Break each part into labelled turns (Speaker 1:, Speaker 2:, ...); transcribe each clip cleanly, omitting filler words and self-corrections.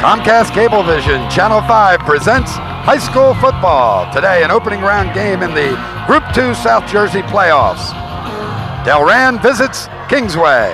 Speaker 1: Comcast Cablevision Channel 5 presents high school football. Today, an opening round game in the Group 2 South Jersey playoffs. Delran visits Kingsway.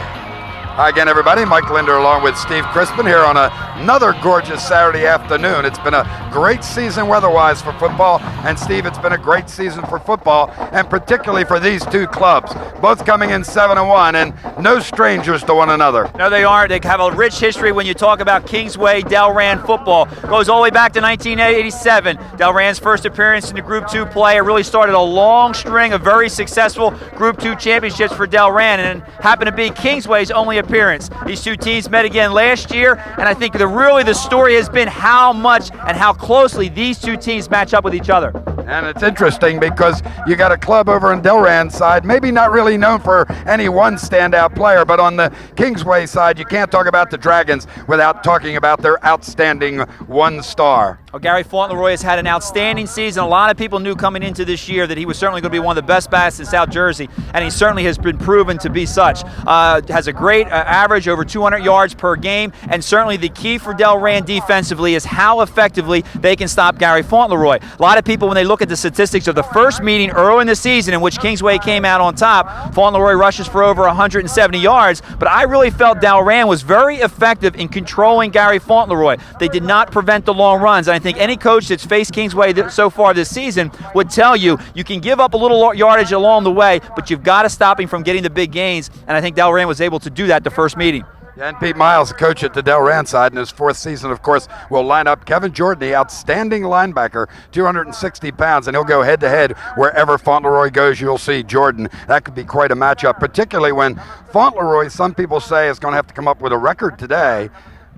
Speaker 1: Hi again, everybody. Mike Linder along with Steve Crispin here on another gorgeous Saturday afternoon. It's been a great season weather-wise for football, and Steve, it's been a great season for football, and particularly for these two clubs, both coming in 7-1 and no strangers to one another.
Speaker 2: No, they aren't. They have a rich history when you talk about Kingsway Delran football. Goes all the way back to 1987. Delran's first appearance in the Group 2 play. It really started a long string of very successful Group 2 championships for Delran, and it happened to be Kingsway's only appearance. These two teams met again last year, and I think the story has been how much and how closely these two teams match up with each other.
Speaker 1: And it's interesting because you got a club over on Delran's side, maybe not really known for any one standout player, but on the Kingsway side, you can't talk about the Dragons without talking about their outstanding one star.
Speaker 2: Well, Gary Fauntleroy has had an outstanding season. A lot of people knew coming into this year that he was certainly going to be one of the best backs in South Jersey, and he certainly has been proven to be such. Has a great average, over 200 yards per game, and certainly the key for Delran defensively is how effectively they can stop Gary Fauntleroy. A lot of people, when they look at the statistics of the first meeting early in the season in which Kingsway came out on top, Fauntleroy rushes for over 170 yards, but I really felt Delran was very effective in controlling Gary Fauntleroy. They did not prevent the long runs, and I think any coach that's faced Kingsway so far this season would tell you you can give up a little yardage along the way, but you've got to stop him from getting the big gains, and I think Delran was able to do that the first meeting.
Speaker 1: Yeah, and Pete Miles, the coach at the Delran side in his fourth season, of course, will line up Kevin Jordan, the outstanding linebacker, 260 pounds, and he'll go head-to-head wherever Fauntleroy goes. You'll see Jordan. That could be quite a matchup, particularly when Fauntleroy, some people say, is going to have to come up with a record today,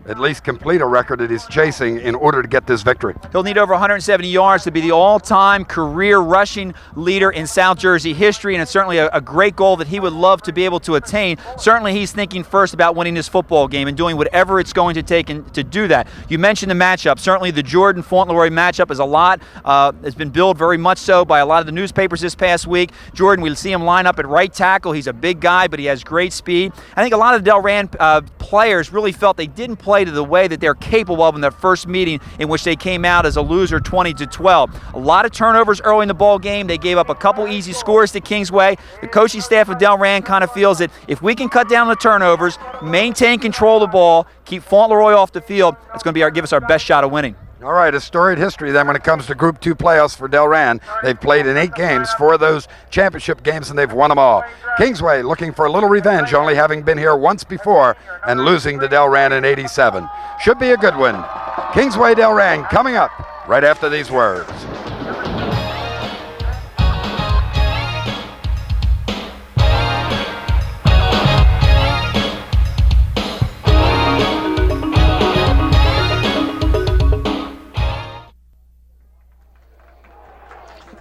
Speaker 1: at least complete a record that he's chasing in order to get this victory.
Speaker 2: He'll need over 170 yards to be the all-time career rushing leader in South Jersey history, and it's certainly a great goal that he would love to be able to attain. Certainly he's thinking first about winning this football game and doing whatever it's going to take to do that. You mentioned the matchup. Certainly the Jordan-Fauntleroy matchup is a lot, has been billed very much so by a lot of the newspapers this past week. Jordan, we'll see him line up at right tackle. He's a big guy, but he has great speed. I think a lot of the Delran players really felt they didn't play to the way that they're capable of in their first meeting in which they came out as a loser 20-12. A lot of turnovers early in the ball game. They gave up a couple easy scores to Kingsway. The coaching staff of Delran kind of feels that if we can cut down the turnovers, maintain control of the ball, keep Fauntleroy off the field, it's going to give us our best shot of winning.
Speaker 1: All right, a storied history then when it comes to Group 2 playoffs for Delran. They've played in 8 games, 4 of those championship games, and they've won them all. Kingsway looking for a little revenge, only having been here once before and losing to Delran in '87. Should be a good one. Kingsway Delran coming up right after these words.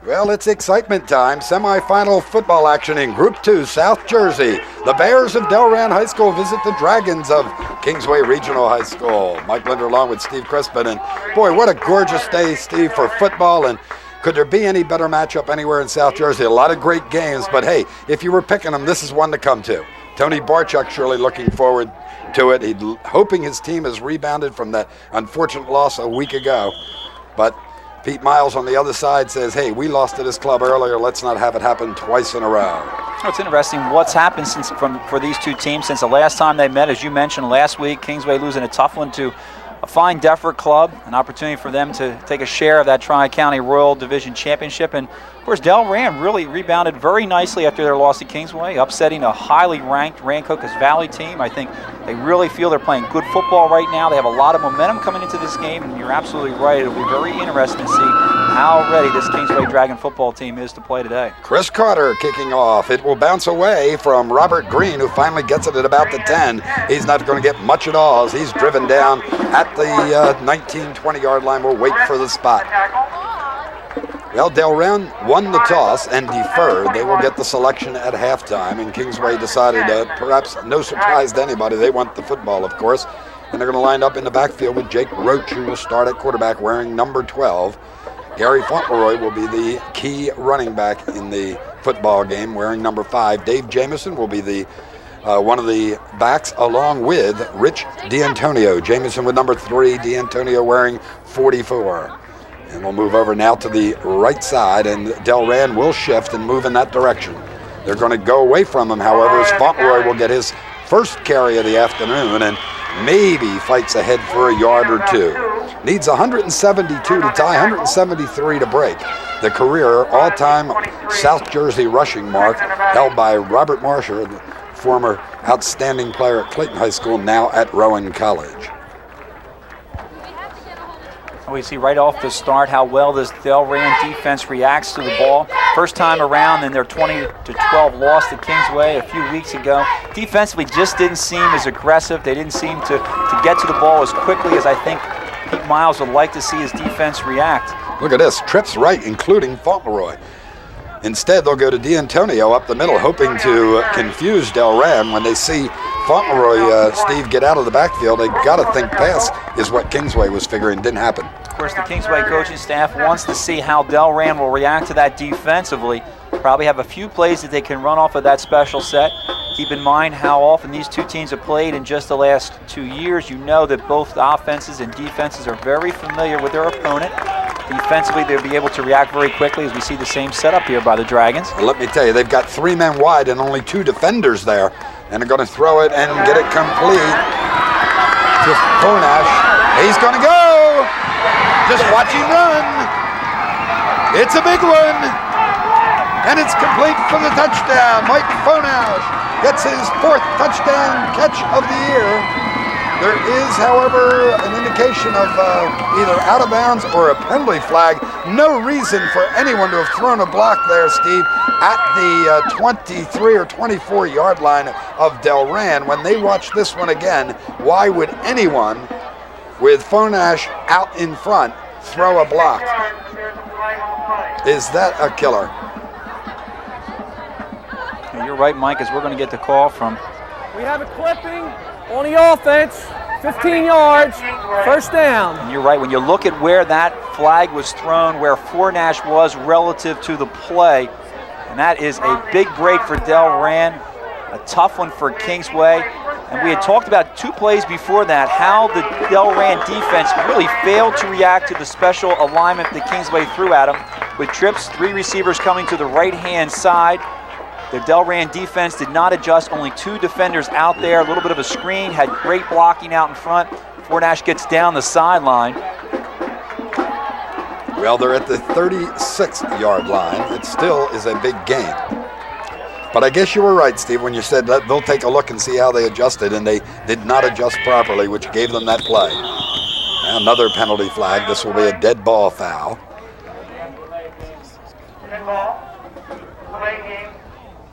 Speaker 1: Well, it's excitement time. Semifinal football action in Group 2, South Jersey. The Bears of Delran High School visit the Dragons of Kingsway Regional High School. Mike Linder along with Steve Crispin. And boy, what a gorgeous day, Steve, for football. And could there be any better matchup anywhere in South Jersey? A lot of great games, but hey, if you were picking them, this is one to come to. Tony Barchuk surely looking forward to it. He's hoping his team has rebounded from that unfortunate loss a week ago. But Pete Miles on the other side says, hey, we lost to this club earlier. Let's not have it happen twice in a row.
Speaker 2: It's interesting what's happened for these two teams since the last time they met. As you mentioned last week, Kingsway losing a tough one to a fine Deffert club, an opportunity for them to take a share of that Tri-County Royal Division Championship. And of course, Delran really rebounded very nicely after their loss to Kingsway, upsetting a highly ranked Rancocas Valley team. I think they really feel they're playing good football right now. They have a lot of momentum coming into this game, and you're absolutely right. It'll be very interesting to see how ready this Kingsway Dragon football team is to play today.
Speaker 1: Chris Carter kicking off. It will bounce away from Robert Green, who finally gets it at about the 10. He's not going to get much at all as he's driven down at the 19-20 yard line. We'll wait for the spot. Well, Delran won the toss and deferred. They will get the selection at halftime, and Kingsway decided, perhaps no surprise to anybody, they want the football, of course. And they're going to line up in the backfield with Jake Roach, who will start at quarterback wearing number 12. Gary Fauntleroy will be the key running back in the football game wearing number 5. Dave Jamison will be the one of the backs, along with Rich D'Antonio. Jamison with number 3, D'Antonio wearing 44. And we'll move over now to the right side, and Delran will shift and move in that direction. They're going to go away from him, however, as Fauntleroy will get his first carry of the afternoon and maybe fights ahead for a yard or 2. Needs 172 to tie, 173 to break the career all-time South Jersey rushing mark held by Robert Marsher, the former outstanding player at Clayton High School, now at Rowan College.
Speaker 2: We see right off the start how well this Delran defense reacts to the ball. First time around in their 20-12 loss to Kingsway a few weeks ago. Defensively just didn't seem as aggressive. They didn't seem to get to the ball as quickly as I think Pete Miles would like to see his defense react.
Speaker 1: Look at this, trips right, including Fauntleroy. Instead, they'll go to D'Antonio up the middle, hoping to confuse Delran. When they see Fauntleroy, Steve, get out of the backfield, they got to think pass is what Kingsway was figuring. Didn't happen.
Speaker 2: Of course, the Kingsway coaching staff wants to see how Delran will react to that defensively. Probably have a few plays that they can run off of that special set. Keep in mind how often these two teams have played in just the last 2 years. You know that both the offenses and defenses are very familiar with their opponent. Defensively, they'll be able to react very quickly as we see the same setup here by the Dragons.
Speaker 1: Well, let me tell you, they've got 3 men wide and only 2 defenders there. And they're going to throw it and get it complete to Fonash. He's going to go! Just watch him run! It's a big one! And it's complete for the touchdown. Mike Fonash gets his 4th touchdown catch of the year. There is, however, an indication of either out of bounds or a penalty flag. No reason for anyone to have thrown a block there, Steve, at the 23 or 24 yard line of Delran. When they watch this one again, why would anyone with Fonash out in front throw a block? Is that a killer?
Speaker 2: You're right, Mike, as we're going to get the call from.
Speaker 3: We have a clipping on the offense, 15 yards, first down.
Speaker 2: And you're right, when you look at where that flag was thrown, where Fonash was relative to the play, and that is a big break for Delran, a tough one for Kingsway. And we had talked about 2 plays before that, how the Delran defense really failed to react to the special alignment that Kingsway threw at them, with trips, 3 receivers coming to the right-hand side. The Delran defense did not adjust, only 2 defenders out there, a little bit of a screen, had great blocking out in front. Fonash gets down the sideline.
Speaker 1: Well, they're at the 36-yard line. It still is a big gain. But I guess you were right, Steve, when you said that they'll take a look and see how they adjusted, and they did not adjust properly, which gave them that play. Another penalty flag. This will be a dead ball foul.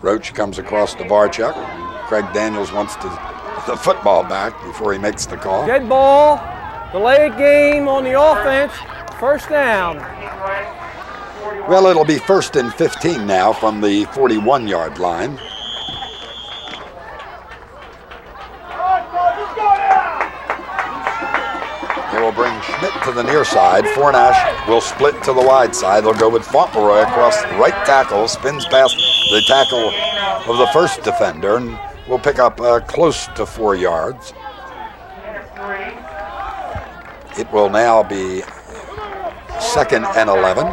Speaker 1: Roach comes across to Varchuk. Craig Daniels wants the football back before he makes the call.
Speaker 3: Dead ball, delayed game on the offense, first down.
Speaker 1: Well, it'll be 1st and 15 now from the 41-yard line. They will bring Schmidt to the near side. Fonash will split to the wide side. They'll go with Fauntleroy across the right tackle, spins past the tackle of the first defender, and will pick up close to 4 yards. It will now be 2nd and 11.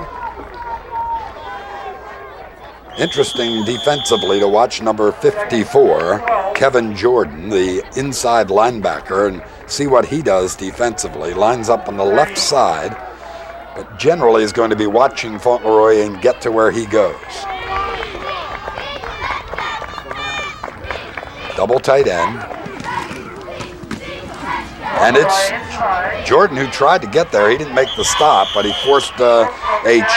Speaker 1: Interesting defensively to watch number 54, Kevin Jordan, the inside linebacker, and see what he does defensively. Lines up on the left side, but generally is going to be watching Fauntleroy and get to where he goes. Double tight end. And it's Jordan who tried to get there. He didn't make the stop, but he forced a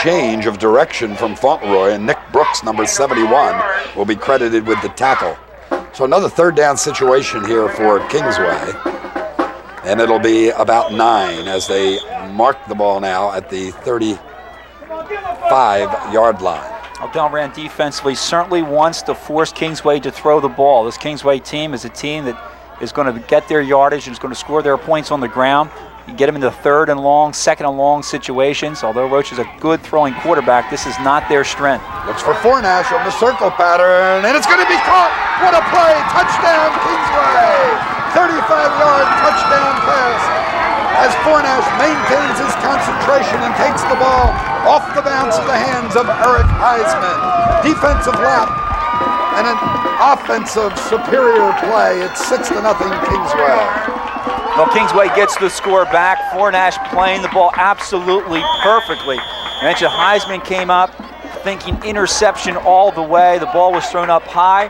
Speaker 1: change of direction from Fauntleroy, and Nick Brooks, number 71, will be credited with the tackle. So another 3rd down situation here for Kingsway. And it'll be about 9 as they mark the ball now at the 35-yard line.
Speaker 2: Delran defensively certainly wants to force Kingsway to throw the ball. This Kingsway team is a team that is going to get their yardage and is going to score their points on the ground. You get him into third and long, second and long situations. Although Roach is a good throwing quarterback, this is not their strength.
Speaker 1: Looks for Fornash on the circle pattern, and it's going to be caught. What a play! Touchdown, Kingsway! 35-yard touchdown pass as Fornash maintains his concentration and takes the ball off the bounce of the hands of Eric Heisman. Defensive lap and an offensive superior play. It's 6-0 Kingsway.
Speaker 2: Well, Kingsway gets the score back. Fornash playing the ball absolutely perfectly. I mentioned Heisman came up thinking interception all the way. The ball was thrown up high.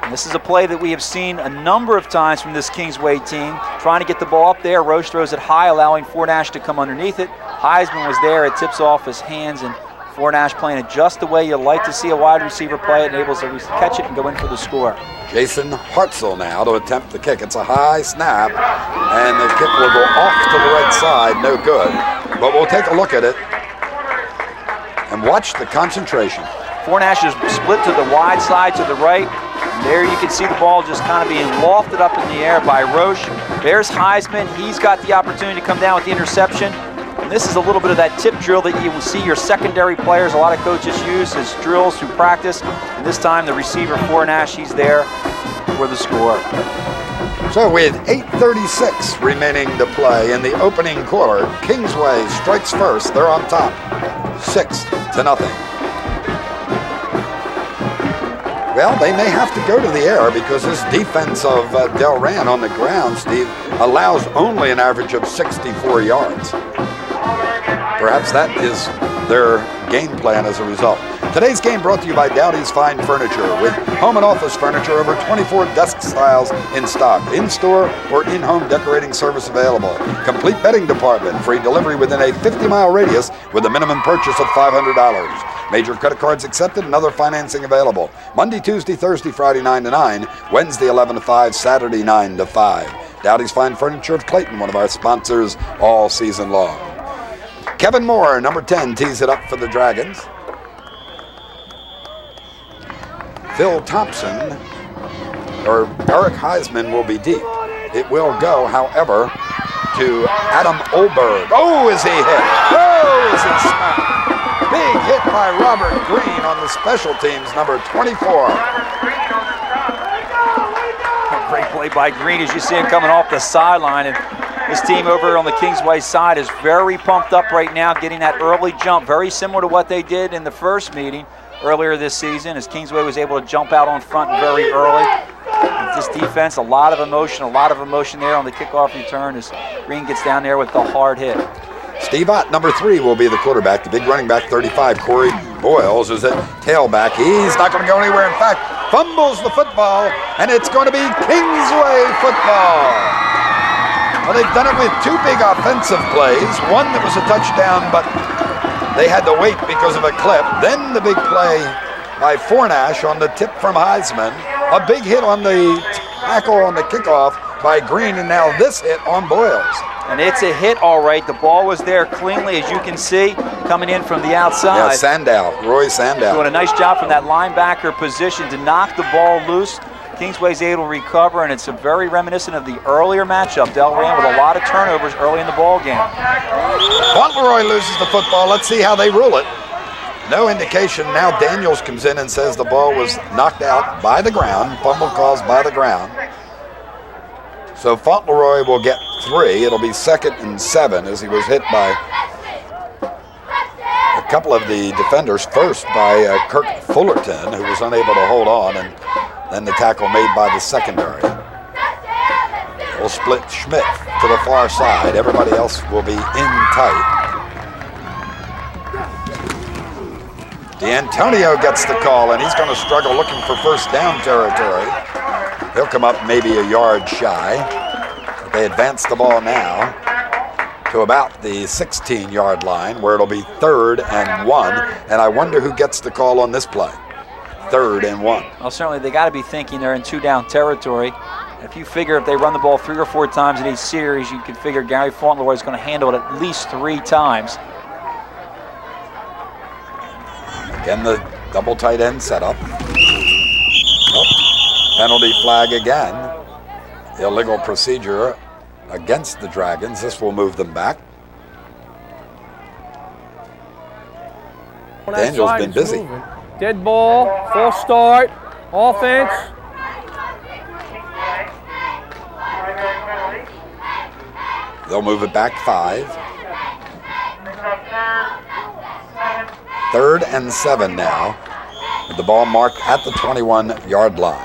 Speaker 2: And this is a play that we have seen a number of times from this Kingsway team. Trying to get the ball up there. Roach throws it high, allowing Fornash to come underneath it. Heisman was there. It tips off his hands, and Fornash playing it just the way you like to see a wide receiver play it, and able to catch it and go in for the score.
Speaker 1: Jason Hartzell now to attempt the kick. It's a high snap, and the kick will go off to the right side. No good. But we'll take a look at it and watch the concentration.
Speaker 2: Fornash is split to the wide side to the right. And there you can see the ball just kind of being lofted up in the air by Roche. There's Heisman. He's got the opportunity to come down with the interception. And this is a little bit of that tip drill that you will see your secondary players, a lot of coaches use as drills through practice. And this time the receiver Fornash, he's there for the score.
Speaker 1: So with 8:36 remaining to play in the opening quarter, Kingsway strikes first. They're on top, 6-0. Well, they may have to go to the air because this defense of Delran on the ground, Steve, allows only an average of 64 yards. Perhaps that is their game plan as a result. Today's game brought to you by Dowdy's Fine Furniture, with home and office furniture, over 24 desk styles in stock, in-store or in-home decorating service available. Complete bedding department, free delivery within a 50-mile radius with a minimum purchase of $500. Major credit cards accepted and other financing available. Monday, Tuesday, Thursday, Friday 9 to 9, Wednesday 11 to 5, Saturday 9 to 5. Dowdy's Fine Furniture of Clayton, one of our sponsors all season long. Kevin Moore, number 10, tees it up for the Dragons. Phil Thompson, or Eric Heisman, will be deep. It will go, however, to Adam Olberg. Oh, is he hit? Oh, is he smacked? Big hit by Robert Green on the special teams, number 24.
Speaker 2: A great play by Green as you see him coming off the sideline. And this team over on the Kingsway side is very pumped up right now, getting that early jump, very similar to what they did in the first meeting earlier this season, as Kingsway was able to jump out on front very early. With this defense, a lot of emotion there on the kickoff return as Green gets down there with the hard hit.
Speaker 1: Steve Ott, number 3, will be the quarterback. The big running back, 35, Corey Boyles, is at tailback. He's not going to go anywhere. In fact, fumbles the football, and it's going to be Kingsway football. Well, they've done it with 2 big offensive plays. One that was a touchdown, but they had to wait because of a clip. Then the big play by Fornash on the tip from Heisman. A big hit on the tackle on the kickoff by Green, and now this hit on Boyles.
Speaker 2: And it's a hit, all right. The ball was there cleanly, as you can see, coming in from the outside.
Speaker 1: Yeah, Sandow, Roy Sandow.
Speaker 2: Doing a nice job from that linebacker position to knock the ball loose. Kingsway's able to recover, and it's a very reminiscent of the earlier matchup. Delran with a lot of turnovers early in the ball game.
Speaker 1: Fauntleroy loses the football. Let's see how they rule it. No indication. Now Daniels comes in and says the ball was knocked out by the ground. Fumble caused by the ground. So Fauntleroy will get 3. It'll be 2nd and 7 as he was hit by a couple of the defenders. First by Kirk Fullerton, who was unable to hold on, and then the tackle made by the secondary. We'll split Schmidt to the far side. Everybody else will be in tight. D'Antonio gets the call, and he's going to struggle looking for first down territory. He'll come up maybe a yard shy. They advance the ball now to about the 16-yard line, where it'll be 3rd and 1. And I wonder who gets the call on this play. 3rd and 1.
Speaker 2: Well, certainly they got to be thinking they're in 2-down territory. If you figure if they run the ball 3 or 4 times in each series, you can figure Gary Fauntleroy is going to handle it at least 3 times.
Speaker 1: Again, the double tight end setup. Oh, penalty flag again. Illegal procedure against the Dragons. This will move them back. Daniel's been busy.
Speaker 3: Dead ball, full start, offense.
Speaker 1: They'll move it back 5. 3rd and 7 now, with the ball marked at the 21-yard line.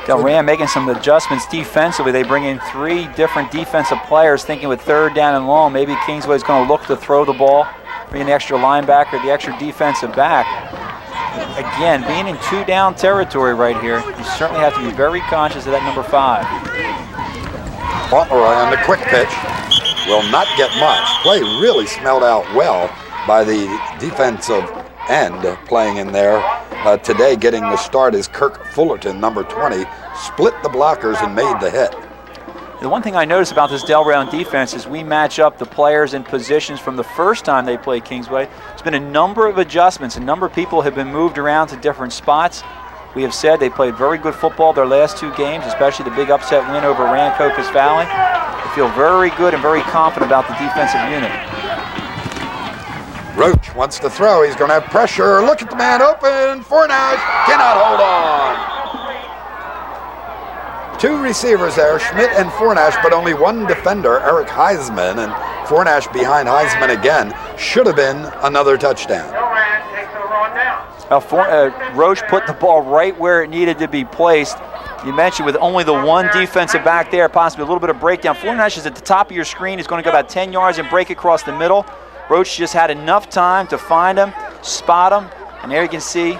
Speaker 2: Delran making some adjustments defensively. They bring in 3 different defensive players, thinking with 3rd down and long, maybe Kingsway is going to look to throw the ball, bring an extra linebacker, the extra defensive back. Again, being in 2-down territory right here, you certainly have to be very conscious of that number 5.
Speaker 1: Fauntleroy on the quick pitch will not get much. Play really smelled out well by the defensive end playing in there. Today getting the start is Kirk Fullerton, number 20, split the blockers and made the hit.
Speaker 2: The one thing I noticed about this Delran defense is we match up the players in positions from the first time they played Kingsway. There's been a number of adjustments. A number of people have been moved around to different spots. We have said they played very good football their last 2 games, especially the big upset win over Rancocas Valley. They feel very good and very confident about the defensive unit.
Speaker 1: Roach wants to throw. He's going to have pressure. Look at the man open. Fornash cannot hold on. 2 receivers there, Schmidt and Fornash, but only 1 defender, Eric Heisman, and Fornash behind Heisman again. Should have been another touchdown.
Speaker 2: Roach put the ball right where it needed to be placed. You mentioned with only the 1 defensive back there, possibly a little bit of breakdown. Fornash is at the top of your screen. He's going to go about 10 yards and break across the middle. Roach just had enough time to find him, spot him, and there you can see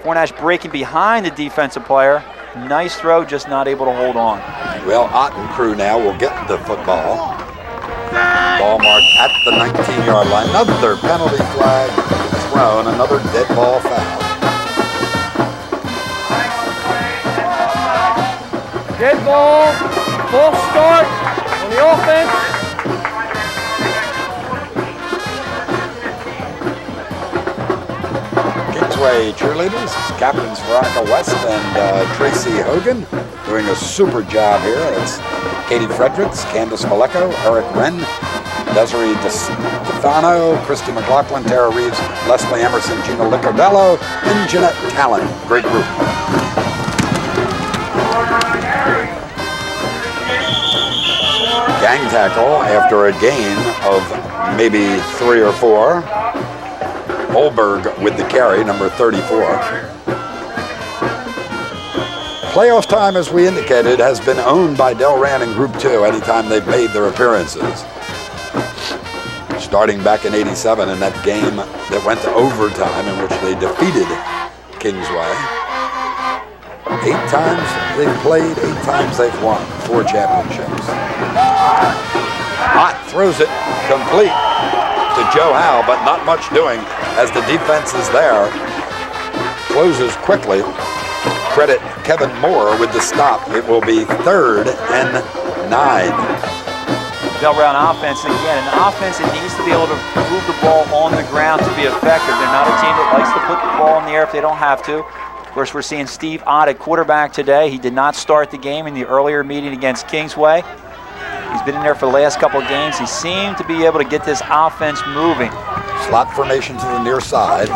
Speaker 2: Fornash breaking behind the defensive player. Nice throw, just not able to hold on.
Speaker 1: Well, Ott and crew now will get the football. Ball marked at the 19-yard line. Another penalty flag thrown, another dead ball foul.
Speaker 3: Dead ball, full start on the offense.
Speaker 1: Kingsway cheerleaders, captains Veronica West and Tracy Hogan, doing a super job here. It's Katie Fredericks, Candace Maleko, Eric Wren, Desiree DeStefano, Christy McLaughlin, Tara Reeves, Leslie Emerson, Gina Licardello, and Jeanette Talon. Great group. Gang tackle after a gain of maybe 3 or 4. Holberg with the carry, number 34. Playoff time, as we indicated, has been owned by Delran in Group 2 anytime they've made their appearances. Starting back in '87 in that game that went to overtime in which they defeated Kingsway. 8 times they've played, 8 times they've won, 4 championships. Ott throws it complete to Joe Howe, but not much doing as the defense is there. Closes quickly. Credit Kevin Moore with the stop. It will be 3rd and 9.
Speaker 2: Delran offense, and again, an offense that needs to be able to move the ball on the ground to be effective. They're not a team that likes to put the ball in the air if they don't have to. Of course, we're seeing Steve Ott at quarterback today. He did not start the game in the earlier meeting against Kingsway. He's been in there for the last couple of games. He seemed to be able to get this offense moving.
Speaker 1: Slot formation to the near side.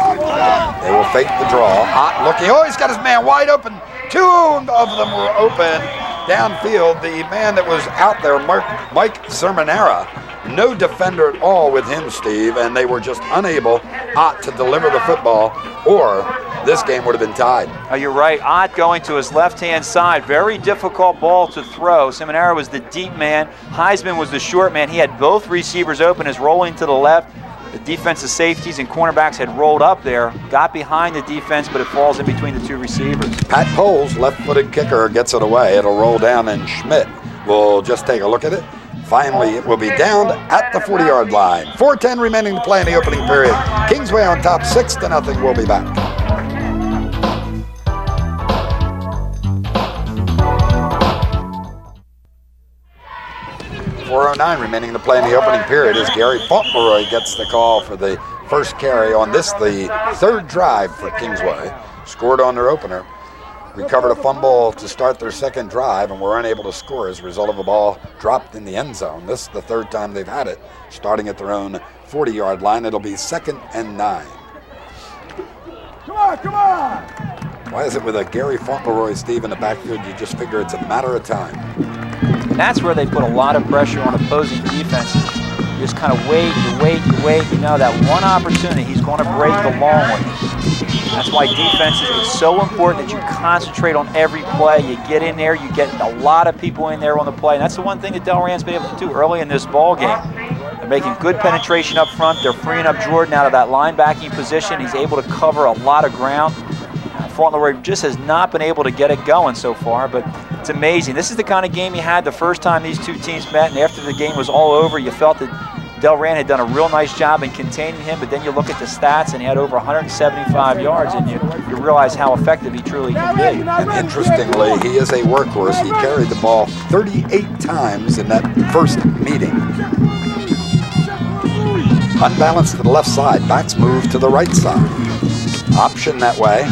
Speaker 1: They will fake the draw. Ott looking. Oh, he's got his man wide open. 2 of them were open downfield. The man that was out there, Mike Zermanera. No defender at all with him, Steve, and they were just unable, Ott, to deliver the football, or this game would have been tied.
Speaker 2: Oh, you're right. Ott going to his left-hand side. Very difficult ball to throw. Seminara was the deep man. Heisman was the short man. He had both receivers open as rolling to the left. The defensive safeties and cornerbacks had rolled up there, got behind the defense, but it falls in between the 2 receivers.
Speaker 1: Pat Poles, left-footed kicker, gets it away. It'll roll down, and Schmidt will just take a look at it. Finally, it will be down at the 40-yard line. 4:10 remaining to play in the opening period. Kingsway on top, 6-0. We'll be back. .409 remaining to play in the opening period as Gary Fauntleroy gets the call for the first carry on this, the 3rd drive for Kingsway. Scored on their opener. recovered a fumble to start their second drive and were unable to score as a result of a ball dropped in the end zone. This is the third time they've had it, starting at their own 40-yard line. It'll be 2nd and 9.
Speaker 3: Come on, come on!
Speaker 1: Why is it with a Gary Fauntleroy, Steve, in the backfield, you just figure it's a matter of time?
Speaker 2: And that's where they put a lot of pressure on opposing defenses. You just kind of wait, you wait, you wait. You know that one opportunity, he's going to break the long one. That's why defenses, it's so important that you concentrate on every play. You get in there, you get a lot of people in there on the play. And that's the one thing that Delran's been able to do early in this ball game. They're making good penetration up front. They're freeing up Jordan out of that linebacking position. He's able to cover a lot of ground. Fauntleroy just has not been able to get it going so far, but it's amazing. This is the kind of game you had the first time these two teams met, and after the game was all over, you felt that Delran had done a real nice job in containing him, but then you look at the stats, and he had over 175 yards, and you realize how effective he truly can be.
Speaker 1: And interestingly, he is a workhorse. He carried the ball 38 times in that first meeting. Unbalanced to the left side, backs move to the right side. Option that way.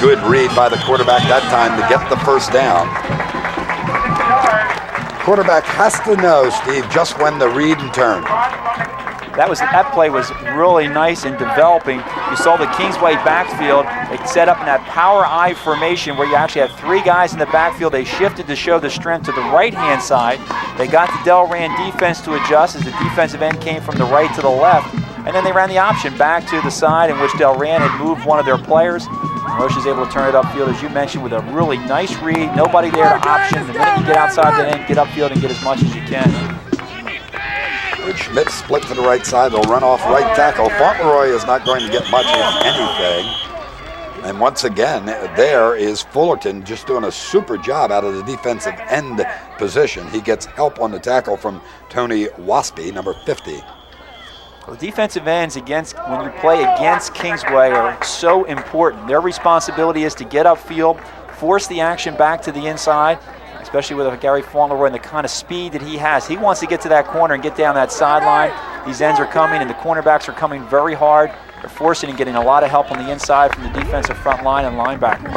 Speaker 1: Good read by the quarterback that time to get the first down. Quarterback has to know, Steve, just when to read and turn.
Speaker 2: That play was really nice in developing. You saw the Kingsway backfield. They set up in that power I formation where you actually had 3 guys in the backfield. They shifted to show the strength to the right-hand side. They got the Delran defense to adjust as the defensive end came from the right to the left. And then they ran the option back to the side in which Delran had moved one of their players. Roche is able to turn it upfield, as you mentioned, with a really nice read. Nobody there to option. The minute you get outside the end, get upfield and get as much as you can.
Speaker 1: Schmidt split to the right side. They'll run off right tackle. Fauntleroy is not going to get much of anything. And once again, there is Fullerton just doing a super job out of the defensive end position. He gets help on the tackle from Tony Waspy, number 50.
Speaker 2: Well, defensive ends when you play against Kingsway are so important. Their responsibility is to get upfield, force the action back to the inside, especially with Gary Fauntleroy and the kind of speed that he has. He wants to get to that corner and get down that sideline. These ends are coming and the cornerbacks are coming very hard. They're forcing and getting a lot of help on the inside from the defensive front line and linebackers.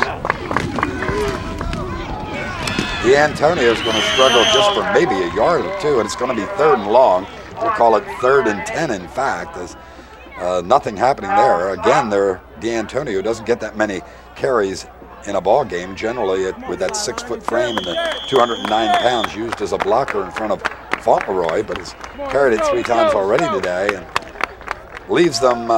Speaker 1: D'Antonio is going to struggle just for maybe a yard or two, and it's going to be 3rd and long. We'll call it 3rd and 10, in fact. There's nothing happening there. Again, D'Antonio doesn't get that many carries in a ball game, generally with that 6-foot frame and the 209 pounds used as a blocker in front of Fauntleroy, but has carried it 3 times already today and leaves them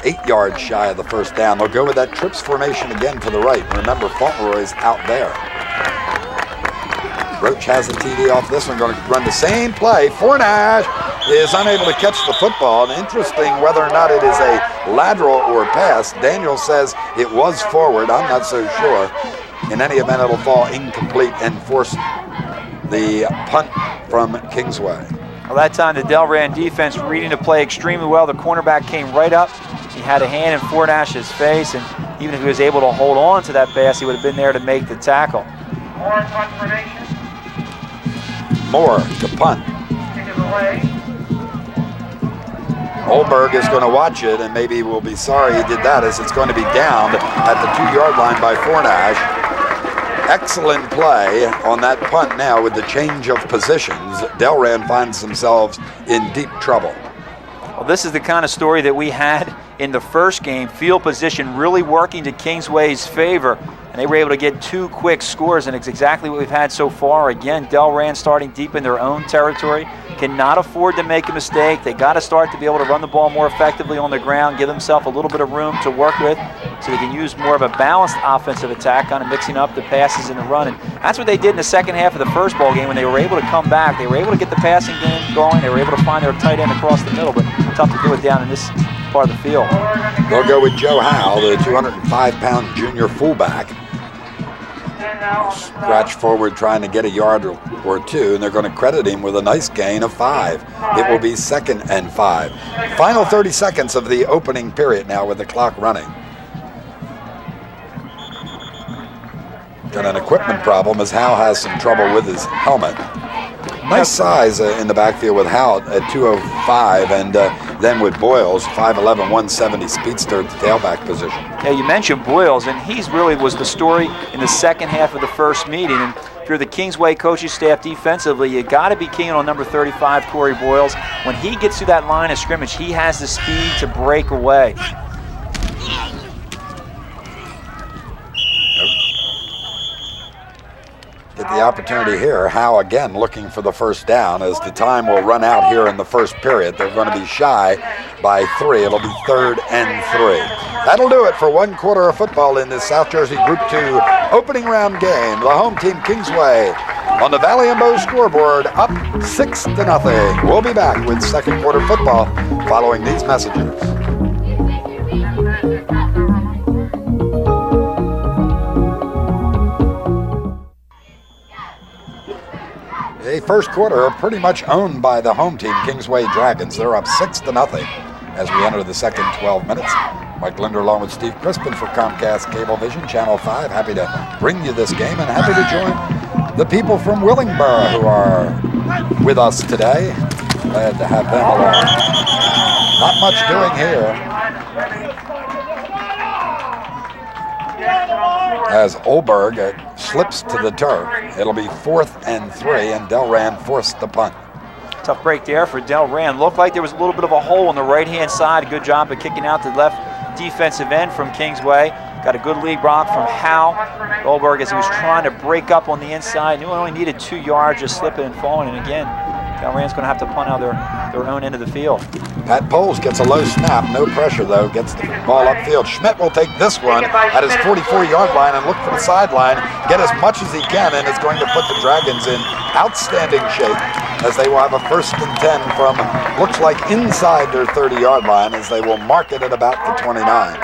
Speaker 1: 8 yards shy of the first down. They'll go with that trips formation again to the right. Remember, Fauntleroy's out there. Roach has a TD off this one, going to run the same play. Fornash is unable to catch the football. And interesting whether or not it is a lateral or pass. Daniel says it was forward. I'm not so sure. In any event, it'll fall incomplete and force the punt from Kingsway.
Speaker 2: Well, that time the Delran defense reading the play extremely well. The cornerback came right up. He had a hand in Fornash's face, and even if he was able to hold on to that pass, he would have been there to make the tackle.
Speaker 4: More punt formation.
Speaker 1: Moore, the punt. Olberg is going to watch it, and maybe will be sorry he did that, as it's going to be downed at the 2-yard line by Fornash. Excellent play on that punt now with the change of positions. Delran finds themselves in deep trouble.
Speaker 2: Well, this is the kind of story that we had in the first game. Field position really working to Kingsway's favor, and they were able to get 2 quick scores, and it's exactly what we've had so far. Again, Delran starting deep in their own territory, cannot afford to make a mistake. They got to start to be able to run the ball more effectively on the ground, give themselves a little bit of room to work with so they can use more of a balanced offensive attack, kind of mixing up the passes and the run. And that's what they did in the second half of the first ball game when they were able to come back. They were able to get the passing game going. They were able to find their tight end across the middle, but tough to do it down in this part of the field.
Speaker 1: They'll go with Joe Howe, the 205-pound junior fullback. Scratch forward trying to get a yard or 2, and they're going to credit him with a nice gain of 5. It will be 2nd and 5. Final 30 seconds of the opening period now with the clock running. Got an equipment problem as Howe has some trouble with his helmet. Nice size in the backfield with Hout at 205, and then with Boyles, 5'11", 170 speedster at the tailback position.
Speaker 2: Yeah, you mentioned Boyles, and he's really was the story in the second half of the first meeting. And if you're the Kingsway coaching staff defensively, you got to be keen on number 35, Corey Boyles. When he gets to that line of scrimmage, he has the speed to break away.
Speaker 1: Get the opportunity here. Howe again looking for the first down as the time will run out here in the first period. They're going to be shy by 3. It'll be 3rd and 3. That'll do it for 1 quarter of football in this South Jersey Group 2 opening round game. The home team Kingsway on the Valley and Bow scoreboard up 6-0. We'll be back with second quarter football following these messages. The first quarter are pretty much owned by the home team, Kingsway Dragons. They're up 6-0 as we enter the second 12 minutes. Mike Linder along with Steve Crispin for Comcast Cablevision, Channel 5. Happy to bring you this game and happy to join the people from Willingboro who are with us today. Glad to have them along. Not much doing here as Olberg slips to the turf. It'll be 4th and 3, and Delran forced the punt.
Speaker 2: Tough break there for Delran. Looked like there was a little bit of a hole on the right-hand side. Good job of kicking out the left defensive end from Kingsway. Got a good lead block from Howe. Olberg, as he was trying to break up on the inside, knew it only needed 2 yards, just slipping and falling. And again, Delran's going to have to punt out their own end of the field.
Speaker 1: Pat Poles gets a low snap, no pressure though, gets the ball upfield. Schmidt will take this one at his 44-yard line and look for the sideline, get as much as he can, and is going to put the Dragons in outstanding shape as they will have a 1st and 10 from, looks like inside their 30-yard line, as they will mark it at about the 29.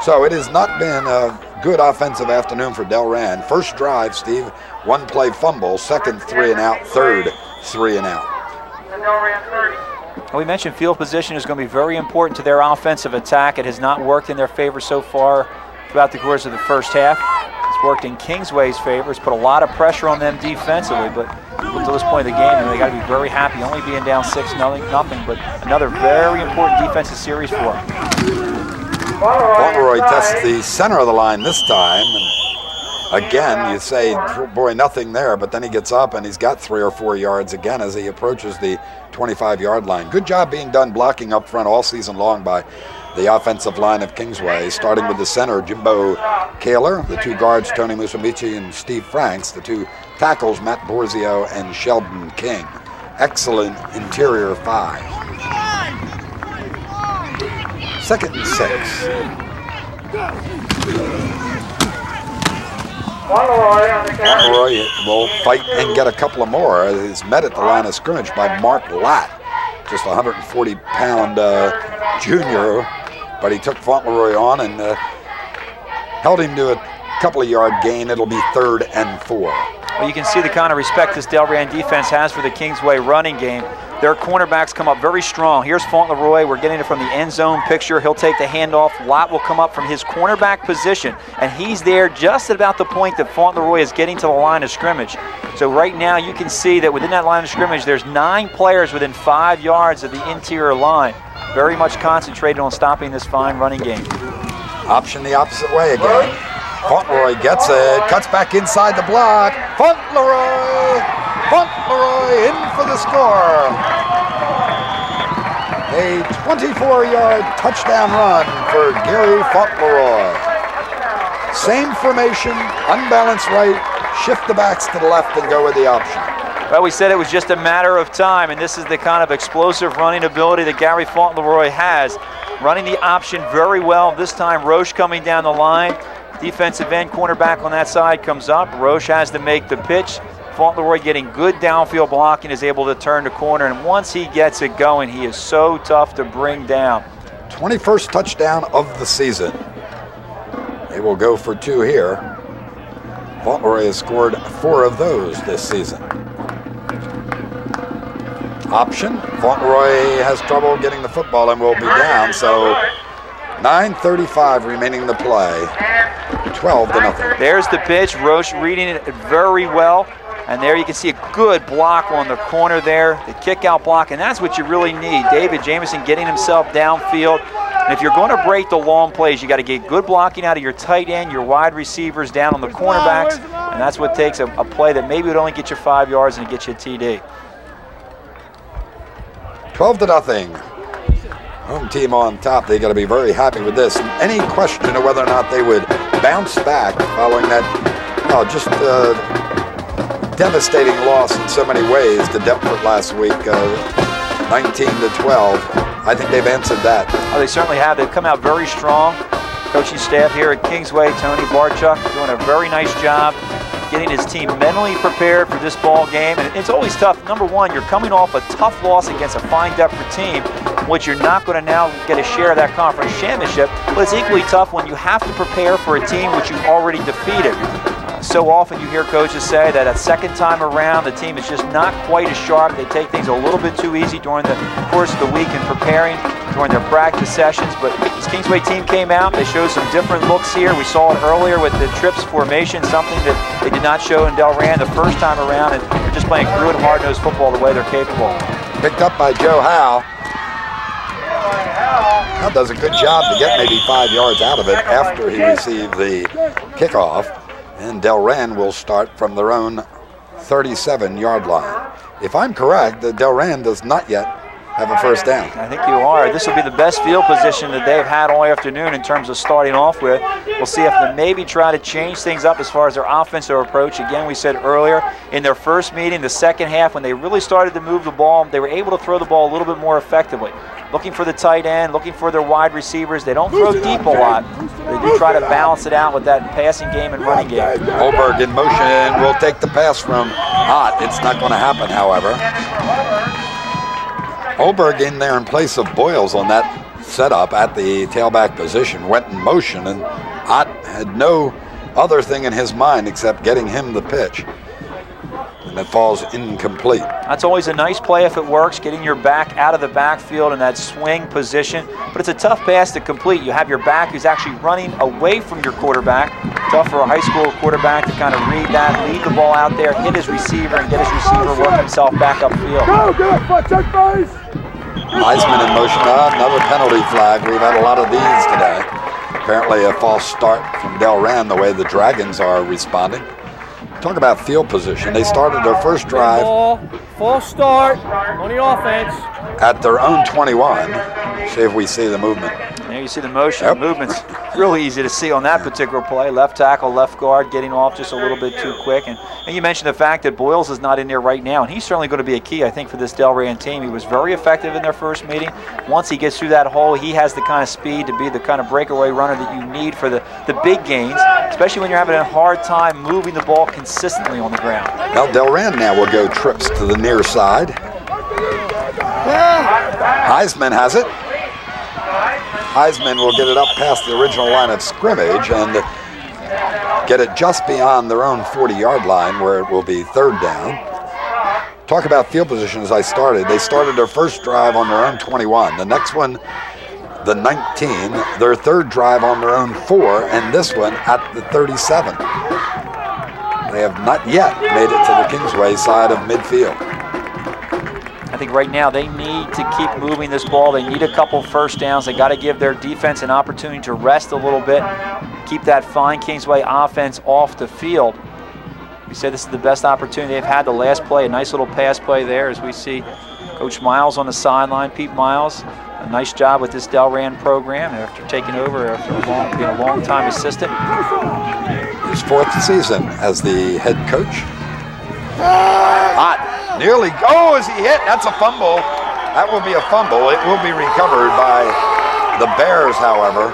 Speaker 1: So it has not been a good offensive afternoon for Delran. First drive, Steve, 1 play fumble, second 3 and out, third 3 and out.
Speaker 2: We mentioned field position is going to be very important to their offensive attack. It has not worked in their favor so far throughout the course of the first half. It's worked in Kingsway's favor. It's put a lot of pressure on them defensively, but until this point of the game, they got to be very happy, only being down 6-0, but another very important defensive series for them.
Speaker 1: Fauntleroy tests the center of the line this time, and again, you say, boy, nothing there, but then he gets up and he's got 3 or 4 yards again as he approaches the 25-yard line. Good job being done blocking up front all season long by the offensive line of Kingsway, starting with the center, Jimbo Kaler, the 2 guards, Tony Musumbici and Steve Franks, the 2 tackles, Matt Borzio and Sheldon King. Excellent interior 5. 2nd and 6. Fauntleroy will fight and get a couple of more. He's met at the line of scrimmage by Mark Latt, just a 140-pound junior, but he took Fauntleroy on and held him to a couple of yard gain. It'll be 3rd and 4.
Speaker 2: Well, you can see the kind of respect this Delran defense has for the Kingsway running game. Their cornerbacks come up very strong. Here's Fauntleroy. We're getting it from the end zone picture. He'll take the handoff. Lott will come up from his cornerback position, and he's there just about the point that Fauntleroy is getting to the line of scrimmage. So right now you can see that within that line of scrimmage, there's 9 players within 5 yards of the interior line. Very much concentrated on stopping this fine running game.
Speaker 1: Option the opposite way again. Fauntleroy gets it, cuts back inside the block. Fauntleroy in for the score. A 24-yard touchdown run for Gary Fauntleroy. Same formation, unbalanced right, shift the backs to the left and go with the option.
Speaker 2: Well, we said it was just a matter of time, and this is the kind of explosive running ability that Gary Fauntleroy has. Running the option very well. This time, Roche coming down the line. Defensive end cornerback on that side comes up. Roche has to make the pitch. Fauntleroy getting good downfield blocking, is able to turn the corner, and once he gets it going, he is so tough to bring down.
Speaker 1: 21st touchdown of the season. They will go for 2 here. Fauntleroy has scored 4 of those this season. Option. Fauntleroy has trouble getting the football and will be down, so 9:35 remaining the play. 12-0.
Speaker 2: There's the pitch. Roche reading it very well. And there you can see a good block on the corner there, the kick out block, and that's what you really need. David Jamison getting himself downfield. And if you're going to break the long plays, you got to get good blocking out of your tight end, your wide receivers down on the cornerbacks, and that's what takes a play that maybe would only get you 5 yards and it gets you a TD.
Speaker 1: 12-0. Home team on top. They got to be very happy with this. Any question of whether or not they would bounce back following that, just devastating loss in so many ways to Deptford last week, 19-12. I think they've answered that.
Speaker 2: Oh, they certainly have. They've come out very strong. Coaching staff here at Kingsway, Tony Barchuk, doing a very nice job getting his team mentally prepared for this ball game. And it's always tough. Number one, you're coming off a tough loss against a fine Deptford team, which you're not going to now get a share of that conference championship. But it's equally tough when you have to prepare for a team which you've already defeated. So often you hear coaches say that second time around, the team is just not quite as sharp. They take things a little bit too easy during the course of the week in preparing, during their practice sessions. But this Kingsway team came out. They showed some different looks here. We saw it earlier with the trips formation, something that they did not show in Delran the first time around. And they're just playing good, hard-nosed football the way they're capable.
Speaker 1: Picked up by Joe Howe. Howe does a good job to get maybe 5 yards out of it after he received the kickoff. And Delran will start from their own 37-yard line. If I'm correct, the Delran does not yet have a first down.
Speaker 2: I think you are. This will be the best field position that they've had all afternoon in terms of starting off with. We'll see if they maybe try to change things up as far as their offensive approach. Again, we said earlier in their first meeting, the second half, when they really started to move the ball, they were able to throw the ball a little bit more effectively. Looking for the tight end, looking for their wide receivers. They don't throw deep a lot. They do try to balance it out with that passing game and running game.
Speaker 1: Holberg in motion will take the pass from Ott. It's not going to happen, however. Holberg in there in place of Boyles on that setup at the tailback position, went in motion, and Ott had no other thing in his mind except getting him the pitch. And it falls incomplete.
Speaker 2: That's always a nice play if it works, getting your back out of the backfield in that swing position. But it's a tough pass to complete. You have your back who's actually running away from your quarterback. Tough for a high school quarterback to kind of read that, lead the ball out there, hit his receiver, and get his receiver work himself back upfield.
Speaker 1: Heisman in motion. Another penalty flag. We've had a lot of these today. Apparently a false start from Delran, the way the Dragons are responding. Talk about field position. They started their first drive.
Speaker 3: False start on the offense.
Speaker 1: At their own 21. See if we see the movement.
Speaker 2: There you see the motion. Yep. The movement's really easy to see on that particular play. Left tackle, left guard, getting off just a little bit too quick. And you mentioned the fact that Boyles is not in there right now, and he's certainly going to be a key, I think, for this Delran team. He was very effective in their first meeting. Once he gets through that hole, he has the kind of speed to be the kind of breakaway runner that you need for the big gains, especially when you're having a hard time moving the ball consistently on the ground.
Speaker 1: Now Delran now will go trips to the near side. Heisman has it. Heisman will get it up past the original line of scrimmage and get it just beyond their own 40-yard line where it will be third down. Talk about field position as I started. They started their first drive on their own 21. The next one, the 19. Their third drive on their own 4, and this one at the 37. They have not yet made it to the Kingsway side of midfield.
Speaker 2: I think right now they need to keep moving this ball. They need a couple first downs. They got to give their defense an opportunity to rest a little bit, keep that fine Kingsway offense off the field. We said this is the best opportunity they've had the last play. A nice little pass play there as we see Coach Miles on the sideline. Pete Miles, a nice job with this Delran program after taking over after being a long-time assistant.
Speaker 1: His 4th season as the head coach. Hot. Nearly, is he hit? That's a fumble. That will be a fumble. It will be recovered by the Bears, however,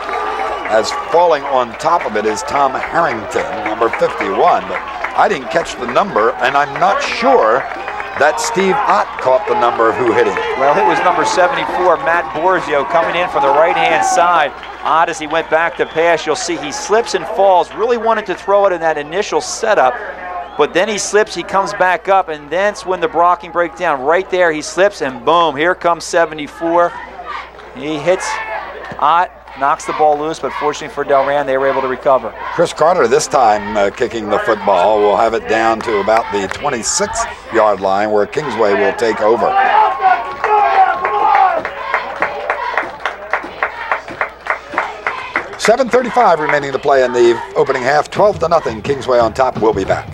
Speaker 1: as falling on top of it is Tom Harrington, number 51. But I didn't catch the number, and I'm not sure that Steve Ott caught the number of who hit him.
Speaker 2: Well, it was number 74, Matt Borzio, coming in from the right-hand side. Ott, as he went back to pass, you'll see he slips and falls. Really wanted to throw it in that initial setup. But then he slips, he comes back up, and that's when the blocking breaks down. Right there, he slips, and boom, here comes 74. He hits Ott, knocks the ball loose, but fortunately for Delran, they were able to recover.
Speaker 1: Chris Carter this time kicking the football. Will have it down to about the 26-yard line where Kingsway will take over. .7:35 remaining to play in the opening half. 12-0. Kingsway on top. We'll be back.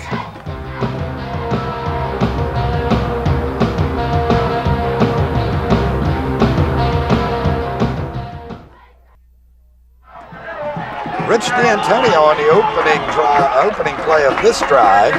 Speaker 1: Rich D'Antonio on the opening play of this drive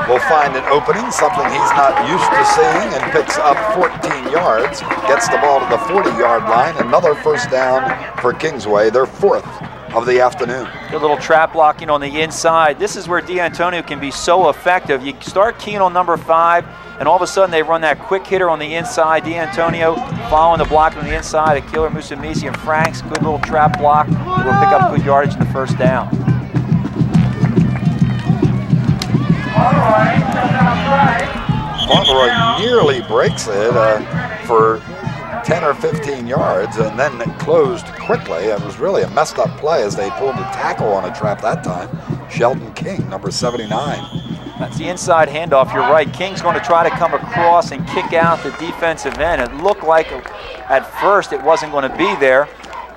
Speaker 1: will find an opening, something he's not used to seeing, and picks up 14 yards, gets the ball to the 40-yard line. Another first down for Kingsway, their 4th of the afternoon.
Speaker 2: Good little trap blocking on the inside. This is where D'Antonio can be so effective. You start keying on number 5, and all of a sudden they run that quick hitter on the inside. D'Antonio following the block on the inside. A killer Musumisi and Franks. Good little trap block. Will pick up good yardage in the first down.
Speaker 1: Fauntleroy nearly breaks it for 10 or 15 yards, and then it closed quickly. It was really a messed up play as they pulled a tackle on a trap that time. Sheldon King, number 79.
Speaker 2: That's the inside handoff. You're right. King's going to try to come across and kick out the defensive end. It looked like at first it wasn't going to be there.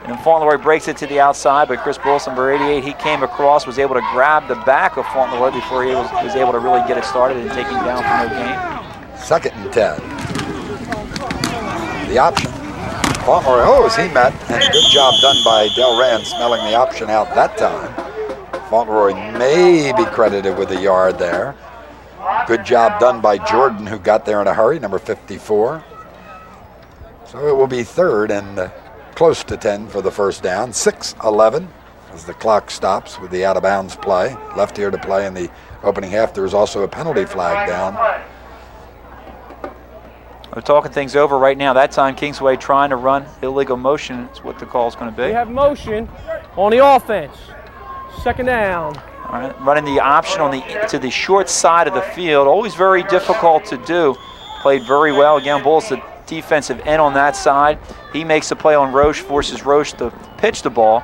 Speaker 2: And then Fauntleroy breaks it to the outside, but Chris Bullis, number 88, he came across, was able to grab the back of Fauntleroy before he was able to really get it started and take him down for no gain.
Speaker 1: 2nd and 10. The option. Fauntleroy, is he met? And good job done by Delran smelling the option out that time. Fauntleroy may be credited with a yard there. Good job done by Jordan, who got there in a hurry, number 54. So it will be 3rd and close to 10 for the first down. 6:11 as the clock stops with the out-of-bounds play. Left here to play in the opening half. There's also a penalty flag down.
Speaker 2: We're talking things over right now. That time, Kingsway trying to run illegal motion is what the call is going to be.
Speaker 3: We have motion on the offense. 2nd down.
Speaker 2: All right, running the option on to the short side of the field. Always very difficult to do. Played very well. Again, Bulls the defensive end on that side. He makes the play on Roche, forces Roche to pitch the ball.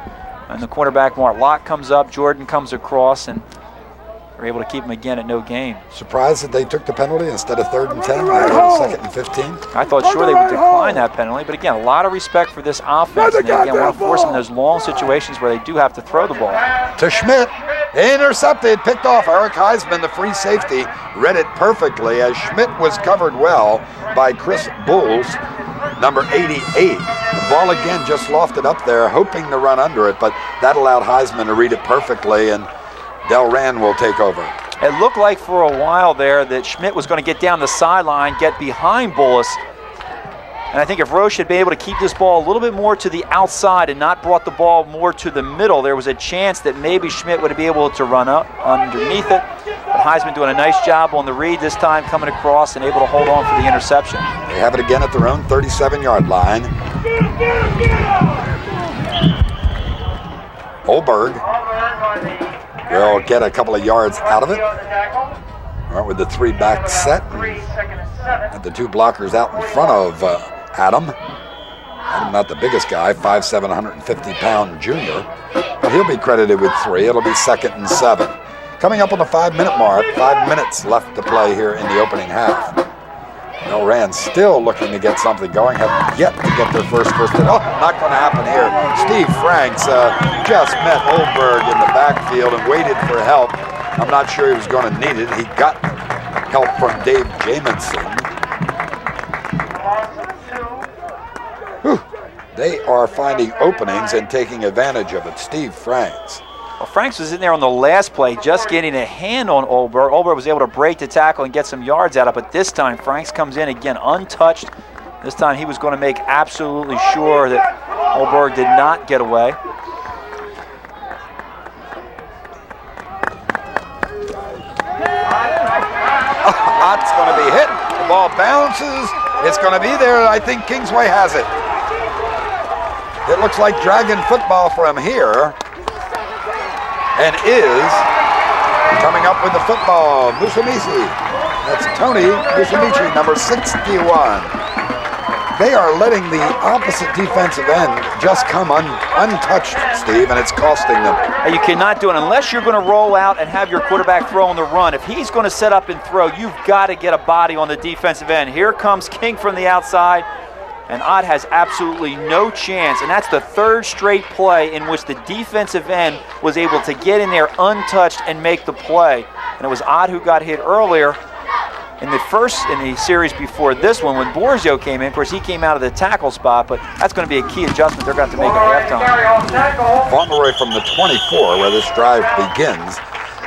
Speaker 2: And the cornerback, Mark Locke, comes up. Jordan comes across, and they're able to keep him again at no gain.
Speaker 1: Surprised that they took the penalty instead of 3rd and 10. They had 2nd and 15.
Speaker 2: I thought sure they would decline that penalty, but again, a lot of respect for this offense. And they, again, want to force them in those long situations where they do have to throw the ball.
Speaker 1: To Schmidt, intercepted, picked off. Eric Heisman, the free safety, read it perfectly as Schmidt was covered well by Chris Bulls, number 88. The ball again just lofted up there, hoping to run under it, but that allowed Heisman to read it perfectly, and Delran will take over.
Speaker 2: It looked like for a while there that Schmidt was going to get down the sideline, get behind Bullis. And I think if Roche had been able to keep this ball a little bit more to the outside and not brought the ball more to the middle, there was a chance that maybe Schmidt would be able to run up underneath it. But Heisman doing a nice job on the read this time, coming across and able to hold on for the interception.
Speaker 1: They have it again at their own 37-yard line. Olberg will get a couple of yards out of it. All right, with the 3-back set. And the 2 blockers out in front of Adam. Adam, not the biggest guy, 5'7", 150-pound junior. But he'll be credited with 3. It'll be 2nd and 7. Coming up on the 5-minute mark, 5 minutes left to play here in the opening half. Delran still looking to get something going, have yet to get their first hit. Oh, not going to happen here. Steve Franks just met Olberg in the backfield and waited for help. I'm not sure he was going to need it. He got help from Dave Jamison. Whew. They are finding openings and taking advantage of it. Steve Franks.
Speaker 2: Well, Franks was in there on the last play, just getting a hand on Olberg. Olberg was able to break the tackle and get some yards out of it, but this time Franks comes in again untouched. This time he was going to make absolutely sure that Olberg did not get away.
Speaker 1: Ott's going to be hit. The ball bounces. It's going to be there. I think Kingsway has it. It looks like Dragon football from here. And is coming up with the football, Musumisi. That's Tony Musumisi, number 61. they are letting the opposite defensive end just come untouched, Steve, and it's costing them.
Speaker 2: You cannot do it unless you're going to roll out and have your quarterback throw on the run. If he's going to set up and throw, you've got to get a body on the defensive end. Here comes King from the outside, and Ott has absolutely no chance. And that's the third straight play in which the defensive end was able to get in there untouched and make the play. And it was Ott who got hit earlier. In the series before this one, when Borzio came in, of course, he came out of the tackle spot, but that's going to be a key adjustment they're going to have to make at halftime.
Speaker 1: Fauntleroy from the 24, where this drive begins,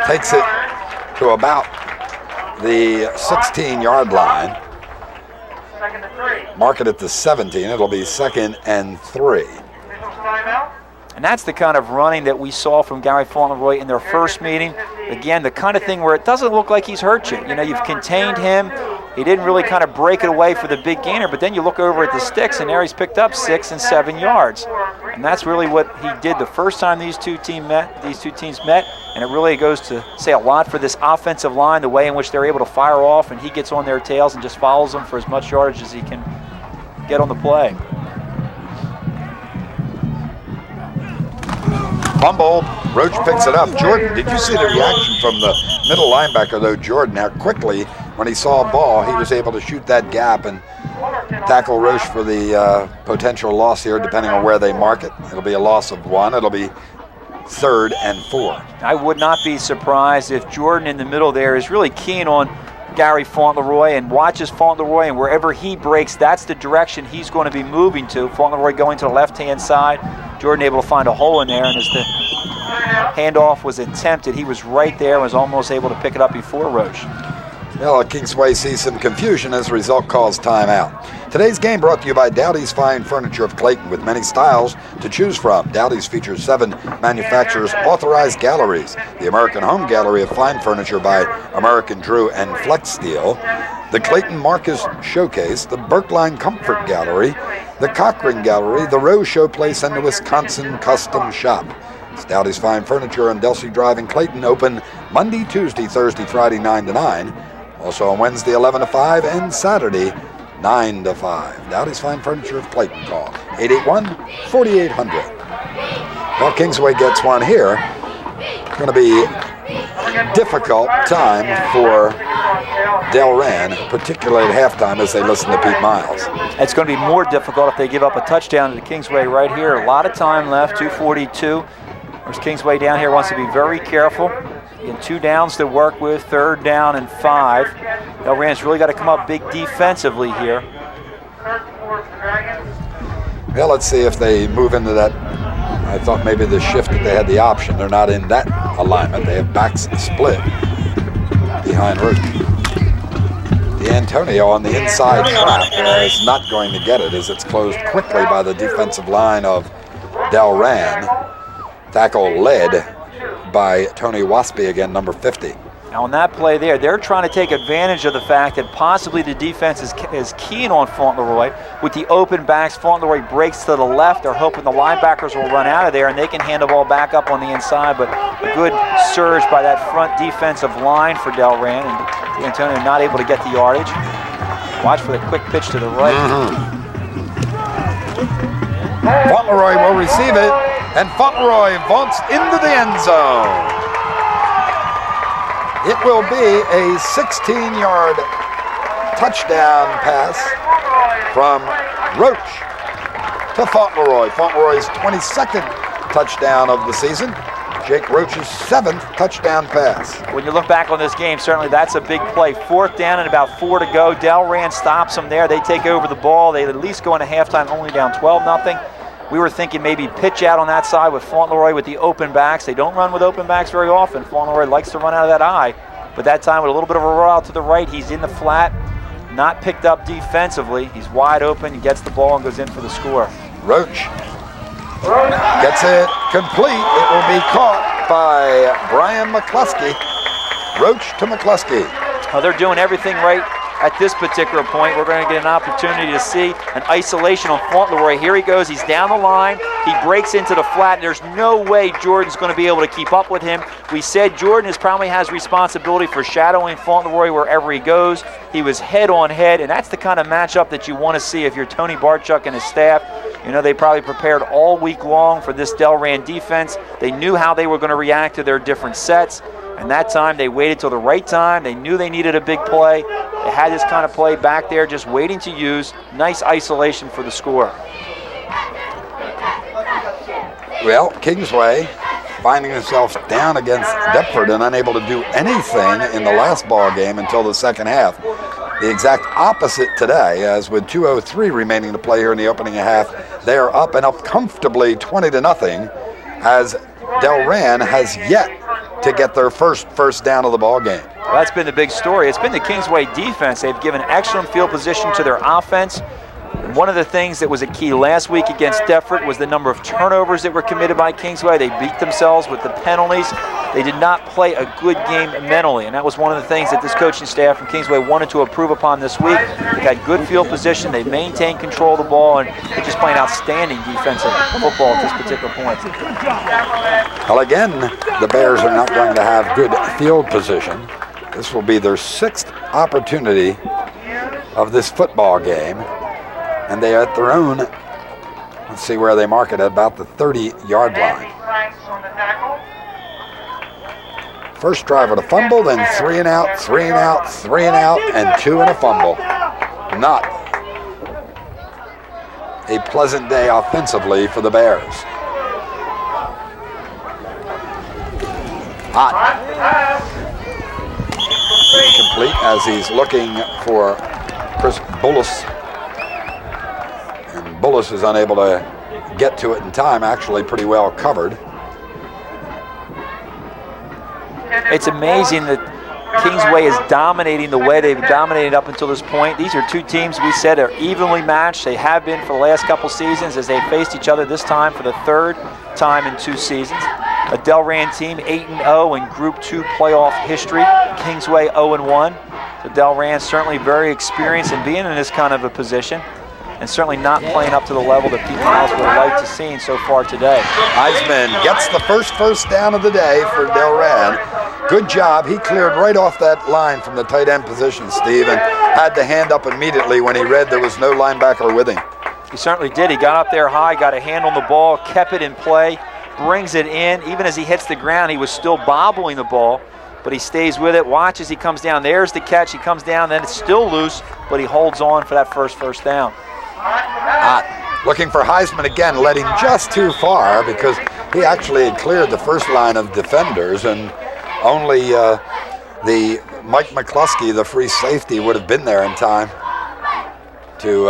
Speaker 1: takes it to about the 16-yard line. Mark it at the 17. It'll be 2nd and 3.
Speaker 2: And that's the kind of running that we saw from Gary Fauntleroy in their first meeting. Again, the kind of thing where it doesn't look like he's hurt you. You know, you've contained him. He didn't really kind of break it away for the big gainer, but then you look over at the sticks, and there he's picked up 6 and 7 yards. And that's really what he did the first time these two teams met, and it really goes to say a lot for this offensive line, the way in which they're able to fire off, and he gets on their tails and just follows them for as much yardage as he can get on the play.
Speaker 1: Fumble, Roach picks it up. Jordan, did you see the reaction from the middle linebacker, though, Jordan? Now, quickly, when he saw a ball, he was able to shoot that gap and tackle Roach for the potential loss here, depending on where they mark it. It'll be a loss of 1. It'll be 3rd and 4.
Speaker 2: I would not be surprised if Jordan in the middle there is really keen on Gary Fauntleroy and watches Fauntleroy, and wherever he breaks, that's the direction he's going to be moving to. Fauntleroy going to the left-hand side. Jordan able to find a hole in there, and as the handoff was attempted, he was right there and was almost able to pick it up before Roach.
Speaker 1: Well, Kingsway sees some confusion as a result, calls timeout. Today's game brought to you by Dowdy's Fine Furniture of Clayton, with many styles to choose from. Dowdy's features 7 manufacturers' authorized galleries: the American Home Gallery of Fine Furniture by American Drew and Flex Steel, the Clayton Marcus Showcase, the Berkline Comfort Gallery, the Cochran Gallery, the Rose Showplace, and the Wisconsin Custom Shop. It's Dowdy's Fine Furniture on Delsey Drive in Clayton, open Monday, Tuesday, Thursday, Friday 9 to 9. Also on Wednesday 11 to 5 and Saturday 9 to 5. Dowdy's Fine Furniture of Clayton. Call 881-4800. Well, Kingsway gets one here. Going to be difficult time for Delran, particularly at halftime as they listen to Pete Miles.
Speaker 2: It's going to be more difficult if they give up a touchdown to Kingsway right here. A lot of time left, 2:42. There's Kingsway down here, wants to be very careful. Again, 2 downs to work with, 3rd down and 5. Delran's really got to come up big defensively here.
Speaker 1: Well, let's see if they move into that. I thought maybe the shift that they had the option. They're not in that alignment. They have backs split behind Roach. D'Antonio on the inside trap is not going to get it as it's closed quickly by the defensive line of Delran. Tackle led by Tony Waspy, again, number 50.
Speaker 2: Now on that play there, they're trying to take advantage of the fact that possibly the defense is keen on Fauntleroy. With the open backs, Fauntleroy breaks to the left. They're hoping the linebackers will run out of there and they can hand the ball back up on the inside, but a good surge by that front defensive line for Delran, and D'Antonio not able to get the yardage. Watch for the quick pitch to the right.
Speaker 1: Fauntleroy will receive it, and Fauntleroy vaults into the end zone. It will be a 16-yard touchdown pass from Roach to Fauntleroy. Fauntleroy's 22nd touchdown of the season. Jake Roach's 7th touchdown pass.
Speaker 2: When you look back on this game, certainly that's a big play. 4th down and about 4 to go. Delran stops them there. They take over the ball. They at least go into halftime only down 12-0. We were thinking maybe pitch out on that side with Fauntleroy with the open backs. They don't run with open backs very often. Fauntleroy likes to run out of that eye. But that time with a little bit of a roll out to the right, he's in the flat, not picked up defensively. He's wide open, he gets the ball and goes in for the score.
Speaker 1: Roach gets it complete. It will be caught by Brian McCluskey. Roach to McCluskey.
Speaker 2: Well, they're doing everything right at this particular point. We're going to get an opportunity to see an isolation on Fauntleroy. Here he goes. He's down the line. He breaks into the flat. There's no way Jordan's going to be able to keep up with him. We said Jordan probably has responsibility for shadowing Fauntleroy wherever he goes. He was head on head, and that's the kind of matchup that you want to see if you're Tony Barchuk and his staff. You know, they probably prepared all week long for this Delran defense. They knew how they were going to react to their different sets, and that time they waited till the right time. They knew they needed a big play. They had this kind of play back there just waiting to use. Nice isolation for the score.
Speaker 1: Well, Kingsway finding himself down against Deptford and unable to do anything in the last ball game until the second half. The exact opposite today, as with 2:03 remaining to play here in the opening half, they are up and up comfortably 20-0, as Delran has yet to get their first down of the ball game.
Speaker 2: Well, that's been the big story. It's been the Kingsway defense. They've given excellent field position to their offense. One of the things that was a key last week against Deptford was the number of turnovers that were committed by Kingsway. They beat themselves with the penalties. They did not play a good game mentally, and that was one of the things that this coaching staff from Kingsway wanted to improve upon this week. They got good field position. They maintained control of the ball, and they're just playing outstanding defensive football at this particular point.
Speaker 1: Well, again, the Bears are not going to have good field position. This will be their 6th opportunity of this football game. And they are at their own, let's see where they mark it, at about the 30-yard line. First drive with a fumble, then 3 and out, 3 and out, 3 and out, and 2 and a fumble. Not a pleasant day offensively for the Bears. Hot. Incomplete as he's looking for Chris Bullis. Bullis is unable to get to it in time, actually pretty well covered.
Speaker 2: It's amazing that Kingsway is dominating the way they've dominated up until this point. These are two teams we said are evenly matched. They have been for the last couple seasons as they faced each other, this time for the 3rd time in 2 seasons. A Delran team 8-0 in Group 2 playoff history. Kingsway 0-1. So Delran certainly very experienced in being in this kind of a position, and certainly not playing up to the level that Pete Miles would like to see so far today.
Speaker 1: Heisman gets the first down of the day for Delran. Good job. He cleared right off that line from the tight end position, Steve, and had to hand up immediately when he read there was no linebacker with him.
Speaker 2: He certainly did. He got up there high, got a hand on the ball, kept it in play, brings it in. Even as he hits the ground, he was still bobbling the ball, but he stays with it. Watch as he comes down. There's the catch. He comes down, then it's still loose, but he holds on for that first down.
Speaker 1: Looking for Heisman again, led him just too far because he actually had cleared the first line of defenders, and only the Mike McCluskey, the free safety, would have been there in time to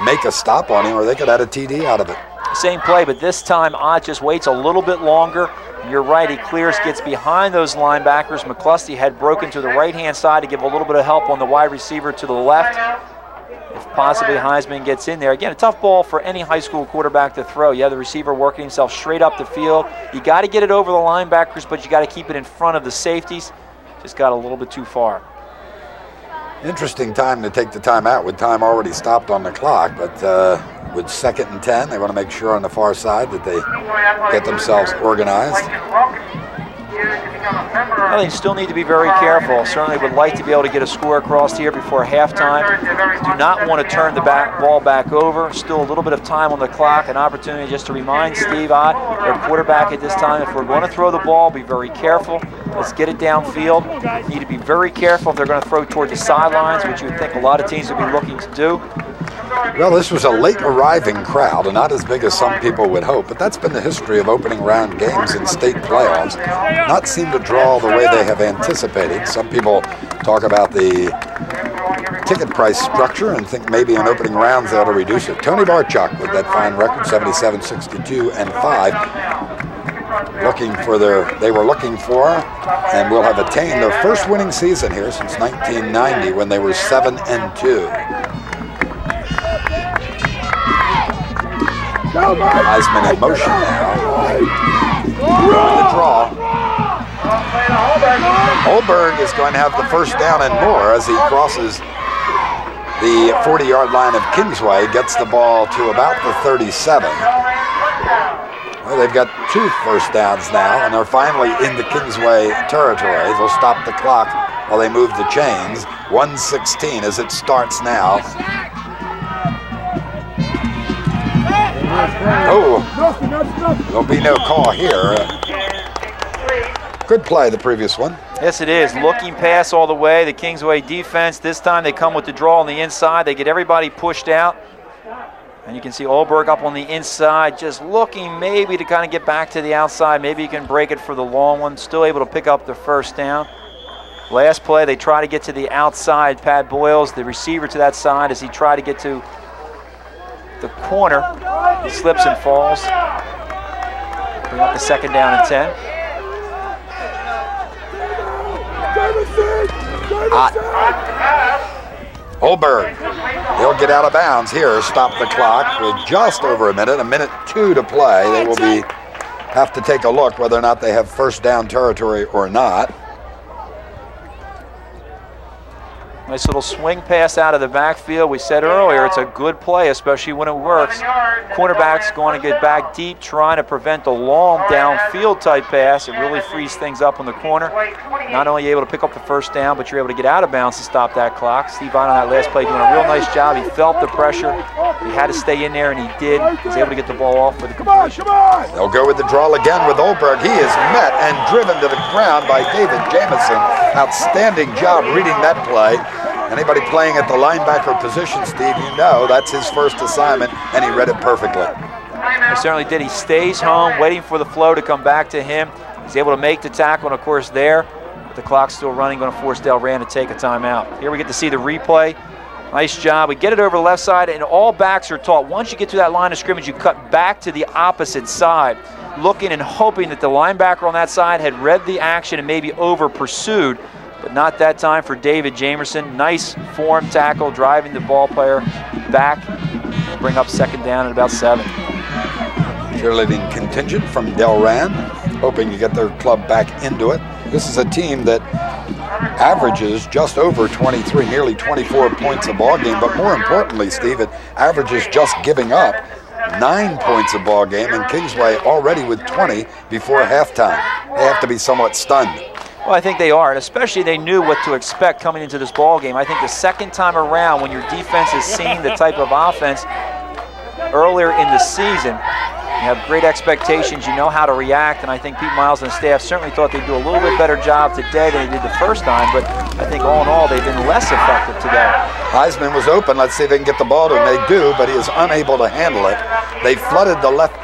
Speaker 1: make a stop on him, or they could have had a TD out of it.
Speaker 2: Same play, but this time Ott just waits a little bit longer. You're right, he clears, gets behind those linebackers. McCluskey had broken to the right-hand side to give a little bit of help on the wide receiver to the left. If possibly Heisman gets in there. Again, a tough ball for any high school quarterback to throw. You have the receiver working himself straight up the field. You got to get it over the linebackers, but you got to keep it in front of the safeties. Just got a little bit too far.
Speaker 1: Interesting time to take the timeout with time already stopped on the clock, but with 2nd and 10, they want to make sure on the far side that they get themselves organized.
Speaker 2: Well, they still need to be very careful. Certainly would like to be able to get a score across here before halftime. Do not want to turn the ball back over. Still a little bit of time on the clock. An opportunity just to remind Steve Ott, their quarterback at this time, if we're going to throw the ball, be very careful. Let's get it downfield. Need to be very careful if they're going to throw toward the sidelines, which you would think a lot of teams would be looking to do.
Speaker 1: Well, this was a late arriving crowd, and not as big as some people would hope, but that's been the history of opening round games in state playoffs. Not seem to draw the way they have anticipated. Some people talk about the ticket price structure and think maybe in opening rounds they ought to reduce it. Tony Barchuk with that fine record, 77-62-5. They were looking for and will have attained their first winning season here since 1990 when they were 7-2. Heisman in motion now. The draw. Holberg is going to have the first down and more as he crosses the 40-yard line of Kingsway, gets the ball to about the 37. Well, they've got 2 first downs now, and they're finally in the Kingsway territory. They'll stop the clock while they move the chains. 1:16 as it starts now. Oh, there'll be no call here. Good play, the previous one.
Speaker 2: Yes, it is. Looking pass all the way. The Kingsway defense, this time they come with the draw on the inside. They get everybody pushed out. And you can see Olberg up on the inside, just looking maybe to kind of get back to the outside. Maybe he can break it for the long one. Still able to pick up the first down. Last play, they try to get to the outside. Pat Boyles, the receiver to that side, as he tried to get to the corner. He slips and falls. Bring up the second down and 10.
Speaker 1: Olberg, he'll get out of bounds here, stop the clock with just over a minute 2 to play. They will have to take a look whether or not they have first down territory or not.
Speaker 2: Nice little swing pass out of the backfield. We said earlier it's a good play, especially when it works. Cornerback's going to get back deep, trying to prevent the long downfield type pass. It really frees things up on the corner. Not only able to pick up the first down, but you're able to get out of bounds to stop that clock. Steve Vine on that last play doing a real nice job. He felt the pressure. He had to stay in there, and he did. He was able to get the ball off with a completion.
Speaker 1: They'll go with the draw again with Olberg. He is met and driven to the ground by David Jamison. Outstanding job reading that play. Anybody playing at the linebacker position, Steve, you know that's his first assignment, and he read it perfectly.
Speaker 2: He certainly did. He stays home, waiting for the flow to come back to him. He's able to make the tackle, and of course there, the clock's still running, going to force Delran to take a timeout. Here we get to see the replay. Nice job. We get it over the left side, and all backs are taught. Once you get to that line of scrimmage, you cut back to the opposite side, looking and hoping that the linebacker on that side had read the action and maybe over-pursued. But not that time for David Jamerson. Nice form tackle, driving the ball player back. Bring up second down at about 7.
Speaker 1: Cheerleading contingent from Delran, hoping to get their club back into it. This is a team that averages just over 23, nearly 24 points a ball game. But more importantly, Steve, it averages just giving up 9 points a ball game, and Kingsway already with 20 before halftime. They have to be somewhat stunned.
Speaker 2: Well, I think they are, and especially they knew what to expect coming into this ball game. I think the second time around, when your defense has seen the type of offense earlier in the season, you have great expectations, you know how to react, and I think Pete Miles and the staff certainly thought they'd do a little bit better job today than they did the first time, but I think all in all, they've been less effective today.
Speaker 1: Heisman was open. Let's see if they can get the ball to him. They do, but he is unable to handle it. They flooded the left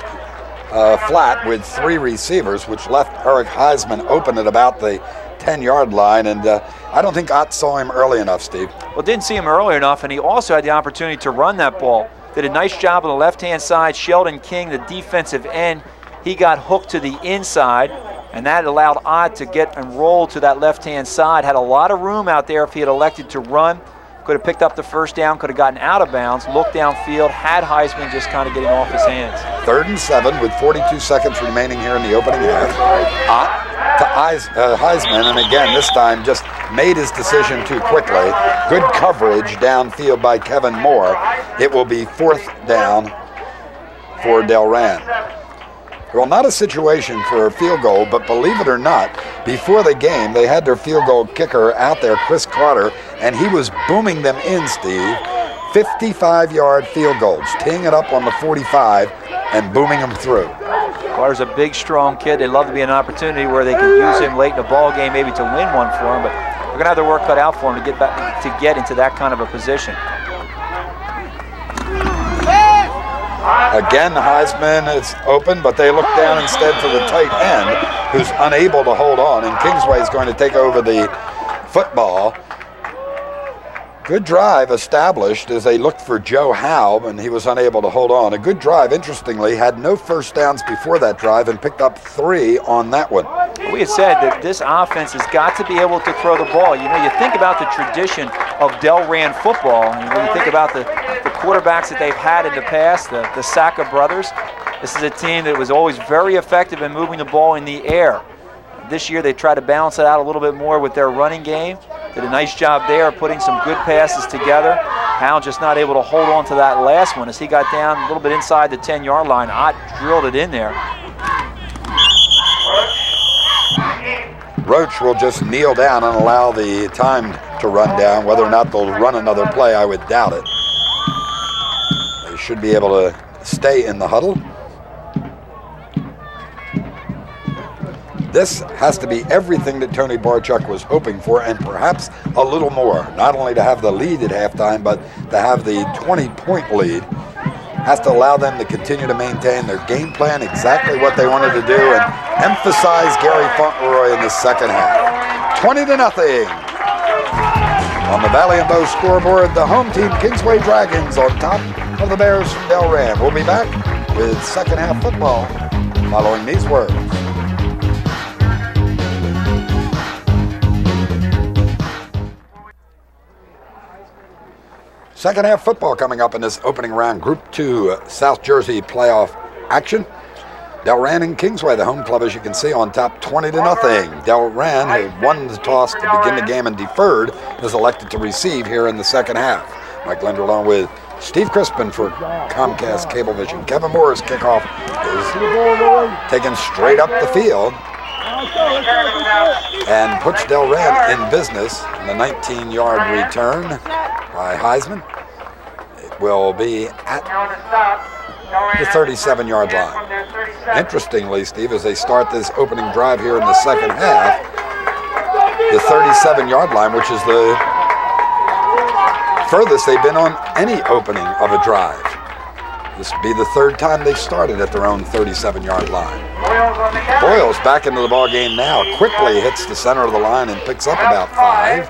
Speaker 1: flat with 3 receivers, which left Eric Heisman open at about the 10-yard line, and I don't think Ott saw him early enough, Steve.
Speaker 2: Well, didn't see him early enough, and he also had the opportunity to run that ball. Did a nice job on the left-hand side. Sheldon King, the defensive end, he got hooked to the inside, and that allowed Ott to get and roll to that left-hand side. Had a lot of room out there if he had elected to run. Could have picked up the first down, could have gotten out of bounds, looked downfield, had Heisman just kind of getting off his hands.
Speaker 1: 3rd and 7 with 42 seconds remaining here in the opening half. Ott to Heisman, and again, this time just made his decision too quickly. Good coverage downfield by Kevin Moore. It will be 4th down for Delran. Well, not a situation for a field goal, but believe it or not, before the game, they had their field goal kicker out there, Chris Carter, and he was booming them in, Steve. 55-yard field goals, teeing it up on the 45 and booming them through.
Speaker 2: Carter's a big, strong kid. They'd love to be an opportunity where they could use him late in the ball game, maybe to win one for him, but they're going to have their work cut out for him to get back to get into that kind of a position.
Speaker 1: Again, Heisman is open, but they look down instead to the tight end, who's unable to hold on, and Kingsway is going to take over the football. Good drive established as they looked for Joe Haub, and he was unable to hold on. A good drive, interestingly, had no first downs before that drive and picked up 3 on that one.
Speaker 2: We had said that this offense has got to be able to throw the ball. You know, you think about the tradition of Delran football, and when you think about the quarterbacks that they've had in the past, the Saka brothers, this is a team that was always very effective in moving the ball in the air. This year they tried to balance it out a little bit more with their running game. Did a nice job there, putting some good passes together. Powell just not able to hold on to that last one as he got down a little bit inside the 10-yard line. Ott drilled it in there.
Speaker 1: Roach will just kneel down and allow the time to run down. Whether or not they'll run another play, I would doubt it. They should be able to stay in the huddle. This has to be everything that Tony Barchuk was hoping for, and perhaps a little more. Not only to have the lead at halftime, but to have the 20-point lead. Has to allow them to continue to maintain their game plan, exactly what they wanted to do, and emphasize Gary Fauntleroy in the second half. 20-0. On the Valley and Bow scoreboard, the home team Kingsway Dragons on top of the Bears from Delran. We'll be back with second half football following these words. Second half football coming up in this opening round, Group 2 South Jersey playoff action. Delran and Kingsway, the home club, as you can see, on top 20-0. Delran, who won the toss to begin the game and deferred, is elected to receive here in the second half. Mike Linder along with Steve Crispin for Comcast Cablevision. Kevin Moore's kickoff is taken straight up the field and puts Delran in business. The 19-yard return by Heisman. It will be at the 37-yard line. Interestingly, Steve, as they start this opening drive here in the second half, the 37-yard line, which is the furthest they've been on any opening of a drive. This would be the third time they've started at their own 37-yard line. Boyles back into the ball game now, quickly hits the center of the line and picks up about 5.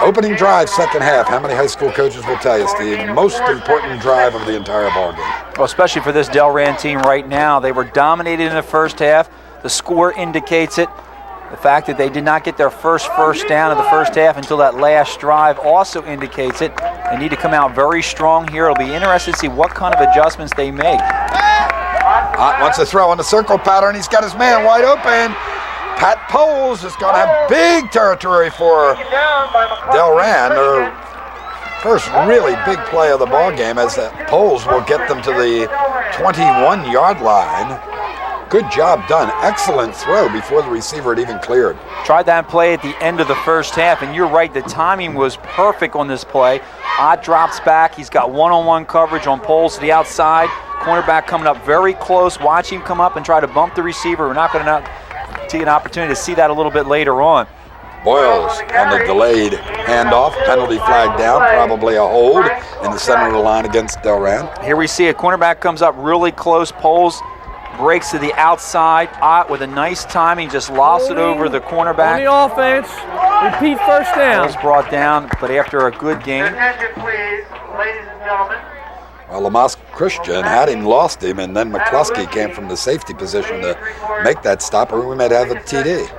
Speaker 1: Opening drive, second half. How many high school coaches will tell you, Steve? Most important drive of the entire ball game.
Speaker 2: Well, especially for this Delran team right now. They were dominated in the first half. The score indicates it. The fact that they did not get their first down in the first half until that last drive also indicates it. They need to come out very strong here. It'll be interesting to see what kind of adjustments they make.
Speaker 1: Ott wants to throw on the circle pattern. He's got his man wide open. Pat Poles is going to have big territory for Delran. Their first really big play of the ball game, as Poles will get them to the 21-yard line. Good job done. Excellent throw before the receiver had even cleared.
Speaker 2: Tried that play at the end of the first half, and you're right, the timing was perfect on this play. Ott drops back. He's got one-on-one coverage on Poles to the outside. Cornerback coming up very close. Watch him come up and try to bump the receiver. We're not going to see an opportunity to see that a little bit later on.
Speaker 1: Boyles on the delayed handoff. Penalty flag down. Probably a hold in the center of the line against Delran.
Speaker 2: Here we see a cornerback comes up really close. Poles breaks to the outside. Ott with a nice timing, just lost it over the cornerback.
Speaker 3: On the offense, repeat first down.
Speaker 2: Poles brought down, but after a good game.
Speaker 4: Attention, please, ladies and gentlemen.
Speaker 1: Well, Lamas Christian had him, lost him, and then McCluskey came from the safety position to make that stop, or we might have a TD.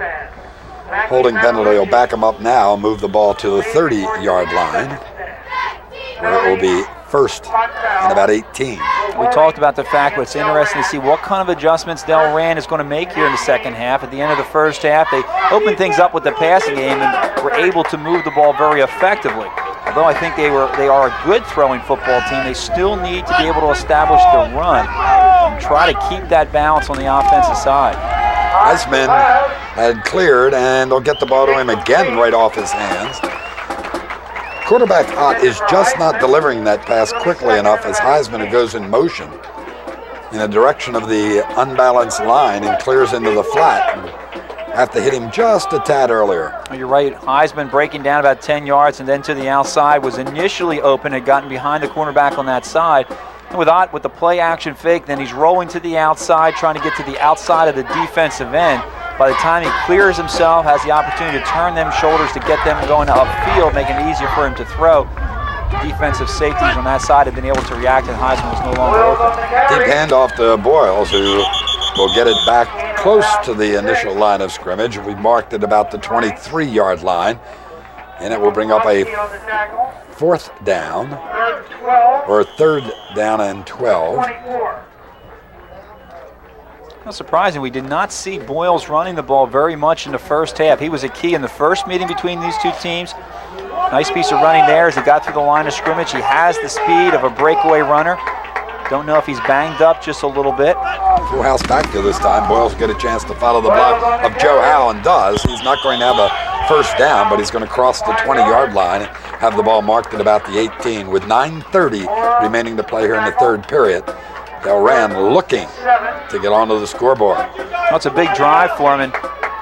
Speaker 1: Holding penalty will back him up now, move the ball to the 30-yard line, where it will be first and about 18.
Speaker 2: We talked about the fact, but it's interesting to see what kind of adjustments Delran is going to make here in the second half. At the end of the first half, they opened things up with the passing game and were able to move the ball very effectively. Although I think they are a good throwing football team, they still need to be able to establish the run and try to keep that balance on the offensive side.
Speaker 1: Heisman had cleared, and they'll get the ball to him again right off his hands. Quarterback Ott is just not delivering that pass quickly enough as Heisman, who goes in motion in the direction of the unbalanced line and clears into the flat. Have to hit him just a tad earlier.
Speaker 2: You're right. Heisman breaking down about 10 yards and then to the outside, was initially open, had gotten behind the cornerback on that side. And with Ott with the play action fake, then he's rolling to the outside, trying to get to the outside of the defensive end. By the time he clears himself, has the opportunity to turn them shoulders to get them going upfield, making it easier for him to throw. The defensive safeties on that side have been able to react, and Heisman was no longer open.
Speaker 1: Deep handoff to Boyles, who will get it back close to the initial line of scrimmage. We marked it about the 23-yard line, and it will bring up a fourth down, or third down and 12.
Speaker 2: Not surprising, we did not see Boyles running the ball very much in the first half. He was a key in the first meeting between these two teams. Nice piece of running there as he got through the line of scrimmage. He has the speed of a breakaway runner. Don't know if he's banged up just a little bit.
Speaker 1: Full house backfield this time. Boyles get a chance to follow the block of Joe Howe and does. He's not going to have a first down, but he's going to cross the 20-yard line and have the ball marked at about the 18 with 9:30 remaining to play here in the third period. Delran looking to get onto the scoreboard.
Speaker 2: Well, it's a big drive for him, and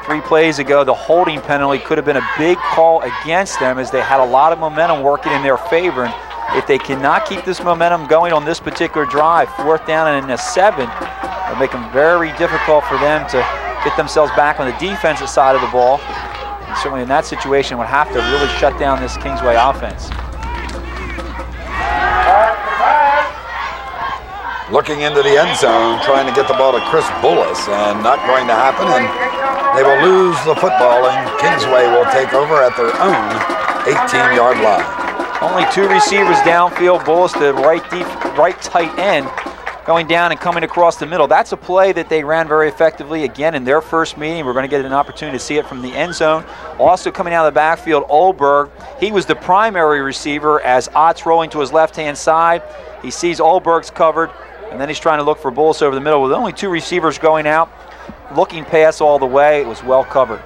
Speaker 2: 3 plays ago, the holding penalty could have been a big call against them as they had a lot of momentum working in their favor. And if they cannot keep this momentum going on this particular drive, 4th down and a 7, it'll make them very difficult for them to get themselves back on the defensive side of the ball. And certainly in that situation would have to really shut down this Kingsway offense.
Speaker 1: Looking into the end zone, trying to get the ball to Chris Bullis, and not going to happen, and they will lose the football, and Kingsway will take over at their own 18-yard line.
Speaker 2: Only 2 receivers downfield. Bullis, the right tight end, going down and coming across the middle. That's a play that they ran very effectively again in their first meeting. We're going to get an opportunity to see it from the end zone. Also coming out of the backfield, Olberg. He was the primary receiver as Ott's rolling to his left-hand side. He sees Olberg's covered, and then he's trying to look for Bullis over the middle. With only 2 receivers going out, looking pass all the way, it was well covered.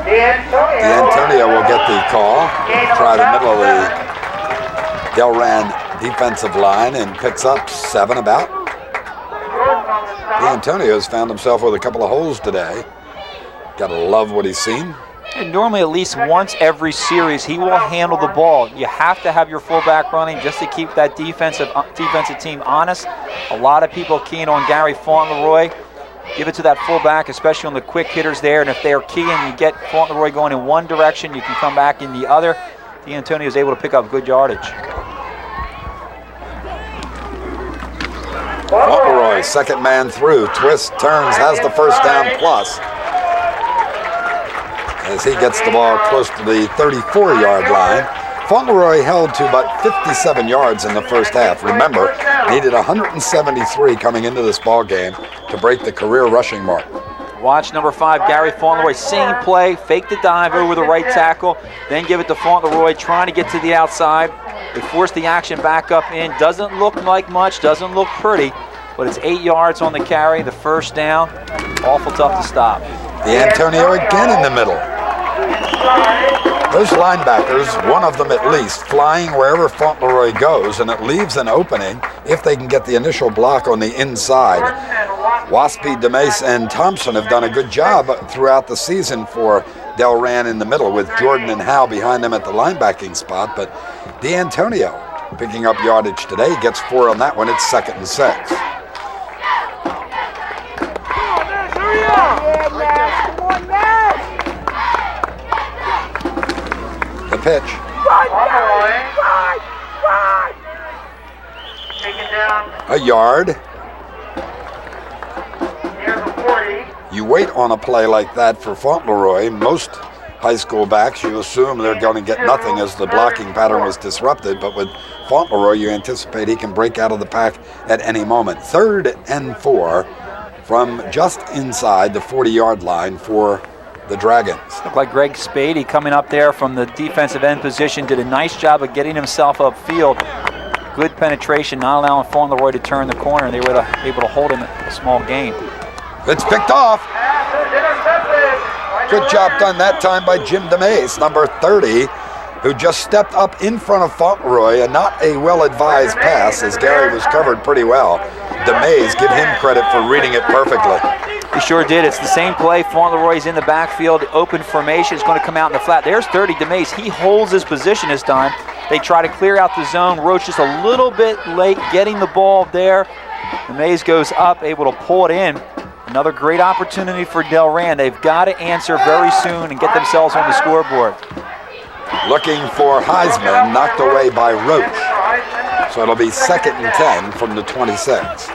Speaker 1: D'Antonio will get the call, try the middle of the Delran defensive line, and picks up 7 about. D'Antonio's found himself with a couple of holes today. Gotta love what he's seen.
Speaker 2: And normally at least once every series he will handle the ball. You have to have your fullback running just to keep that defensive team honest. A lot of people keen on Gary Fauntleroy. Give it to that fullback, especially on the quick hitters there. And if they are keying, you get Fauntleroy going in one direction, you can come back in the other. D'Antonio is able to pick up good yardage.
Speaker 1: Fauntleroy, second man through, twists, turns, has the first down plus. As he gets the ball close to the 34-yard line. Fauntleroy held to about 57 yards in the first half. Remember, needed 173 coming into this ball game to break the career rushing mark.
Speaker 2: Watch number 5, Gary Fauntleroy, same play, fake the dive over the right tackle, then give it to Fauntleroy, trying to get to the outside. They force the action back up in. Doesn't look like much, doesn't look pretty, but it's 8 yards on the carry, the first down. Awful tough to stop.
Speaker 1: D'Antonio again in the middle. Those linebackers, one of them at least, flying wherever Fauntleroy goes, and it leaves an opening if they can get the initial block on the inside. Waspy, DeMace, and Thompson have done a good job throughout the season for Delran in the middle, with Jordan and Howe behind them at the linebacking spot, but D'Antonio picking up yardage today, gets 4 on that one. It's 2nd and 6. The pitch. A yard. You wait on a play like that for Fauntleroy. Most high school backs, you assume they're going to get nothing as the blocking pattern was disrupted, but with Fauntleroy, you anticipate he can break out of the pack at any moment. 3rd and 4 from just inside the 40-yard line for the Dragons.
Speaker 2: Looked like Greg Spady coming up there from the defensive end position, did a nice job of getting himself upfield. Good penetration, not allowing Fauntleroy to turn the corner, and they were able to hold him at a small gain.
Speaker 1: It's picked off. Good job done that time by Jim DeMace, number 30, who just stepped up in front of Fauntleroy, and not a well-advised pass as Gary was covered pretty well. DeMace, give him credit for reading it perfectly.
Speaker 2: He sure did. It's the same play. Fauntleroy's in the backfield. Open formation is going to come out in the flat. There's 30 DeMace. He holds his position this time. They try to clear out the zone. Roach just a little bit late getting the ball there. DeMace goes up, able to pull it in. Another great opportunity for Delran. They've got to answer very soon and get themselves on the scoreboard.
Speaker 1: Looking for Heisman, knocked away by Roach. So it'll be 2nd and 10 from the 26.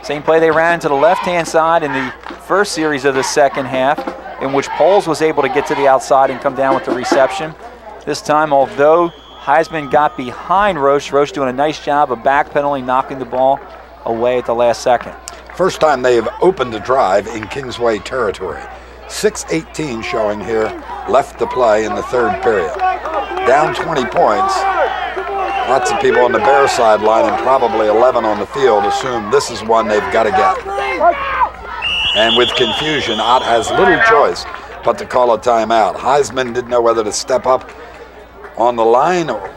Speaker 2: Same play they ran to the left-hand side in the first series of the second half, in which Poles was able to get to the outside and come down with the reception. This time, although Heisman got behind Roach doing a nice job of backpedaling, knocking the ball away at the last second.
Speaker 1: First time they have opened a drive in Kingsway territory. 6:18 showing here left to play in the third period. Down 20 points. Lots of people on the Bears sideline and probably 11 on the field assume this is one they've got to get. And with confusion, Ott has little choice but to call a timeout. Heisman didn't know whether to step up on the line or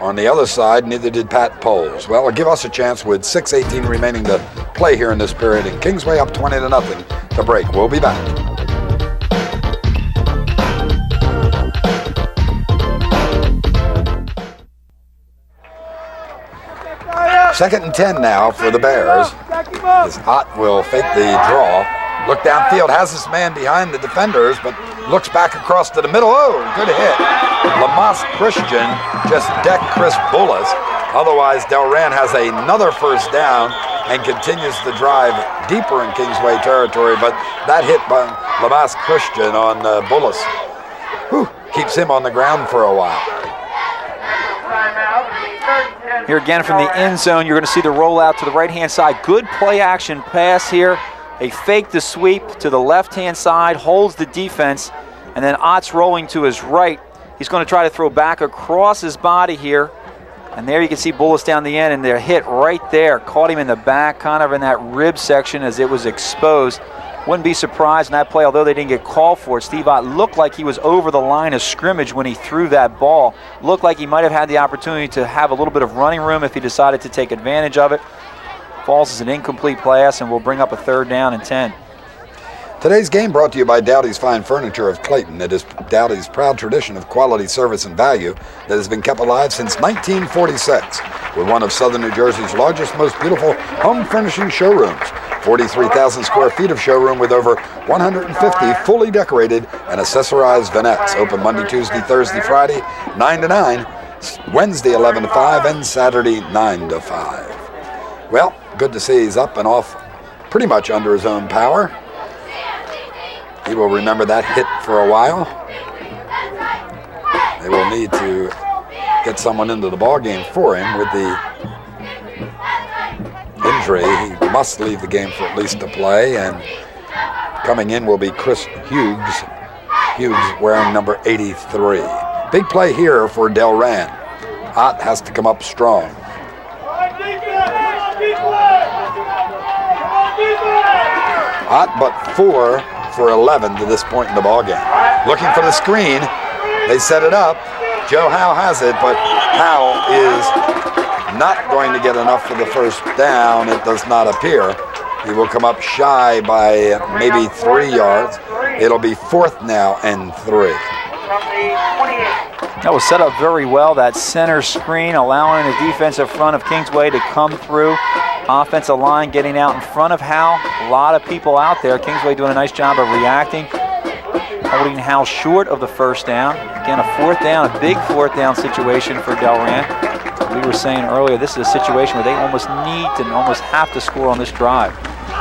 Speaker 1: on the other side, neither did Pat Poles. Well, it'll give us a chance with 6:18 remaining to play here in this period, and Kingsway up 20-0 to break. We'll be back. Second and 10 now for the Bears, as Ott will fake the draw. Look downfield, has this man behind the defenders, but looks back across to the middle. Oh, good hit. Lamas Christian just decked Chris Bullis. Otherwise, Delran has another first down and continues the drive deeper in Kingsway territory, but that hit by Lamas Christian on Bullis keeps him on the ground for a while.
Speaker 2: Here again from the end zone, you're going to see the rollout to the right-hand side. Good play action pass here. A fake the sweep to the left-hand side, holds the defense, and then Ott's rolling to his right. He's going to try to throw back across his body here. And there you can see Bullis down the end, and they're hit right there. Caught him in the back, kind of in that rib section as it was exposed. Wouldn't be surprised in that play, although they didn't get called for it. Steve Ott looked like he was over the line of scrimmage when he threw that ball. Looked like he might have had the opportunity to have a little bit of running room if he decided to take advantage of it. Falls as an incomplete pass, and will bring up a 3rd down and 10.
Speaker 1: Today's game brought to you by Dowdy's Fine Furniture of Clayton. It is Dowdy's proud tradition of quality, service, and value that has been kept alive since 1946. With one of Southern New Jersey's largest, most beautiful home furnishing showrooms. 43,000 square feet of showroom with over 150 fully decorated and accessorized vignettes. Open Monday, Tuesday, Thursday, Friday, 9 to 9, Wednesday, 11 to 5, and Saturday, 9 to 5. Well, good to see he's up and off pretty much under his own power. He will remember that hit for a while. They will need to get someone into the ball game for him with the injury. He must leave the game for at least a play, and coming in will be Chris Hughes. Hughes wearing number 83. Big play here for Delran. Ott has to come up strong. Ott but 4 for 11 to this point in the ball game. Looking for the screen. They set it up. Joe Howe has it, but Howe is not going to get enough for the first down. It does not appear. He will come up shy by maybe 3 yards. It'll be 4th now and 3.
Speaker 2: That was set up very well, that center screen, allowing the defensive front of Kingsway to come through. Offensive line getting out in front of Howe. A lot of people out there. Kingsway doing a nice job of reacting. Holding Howe short of the first down. Again, a 4th down, a big 4th down situation for Delran. We were saying earlier, this is a situation where they almost need to, almost have to score on this drive.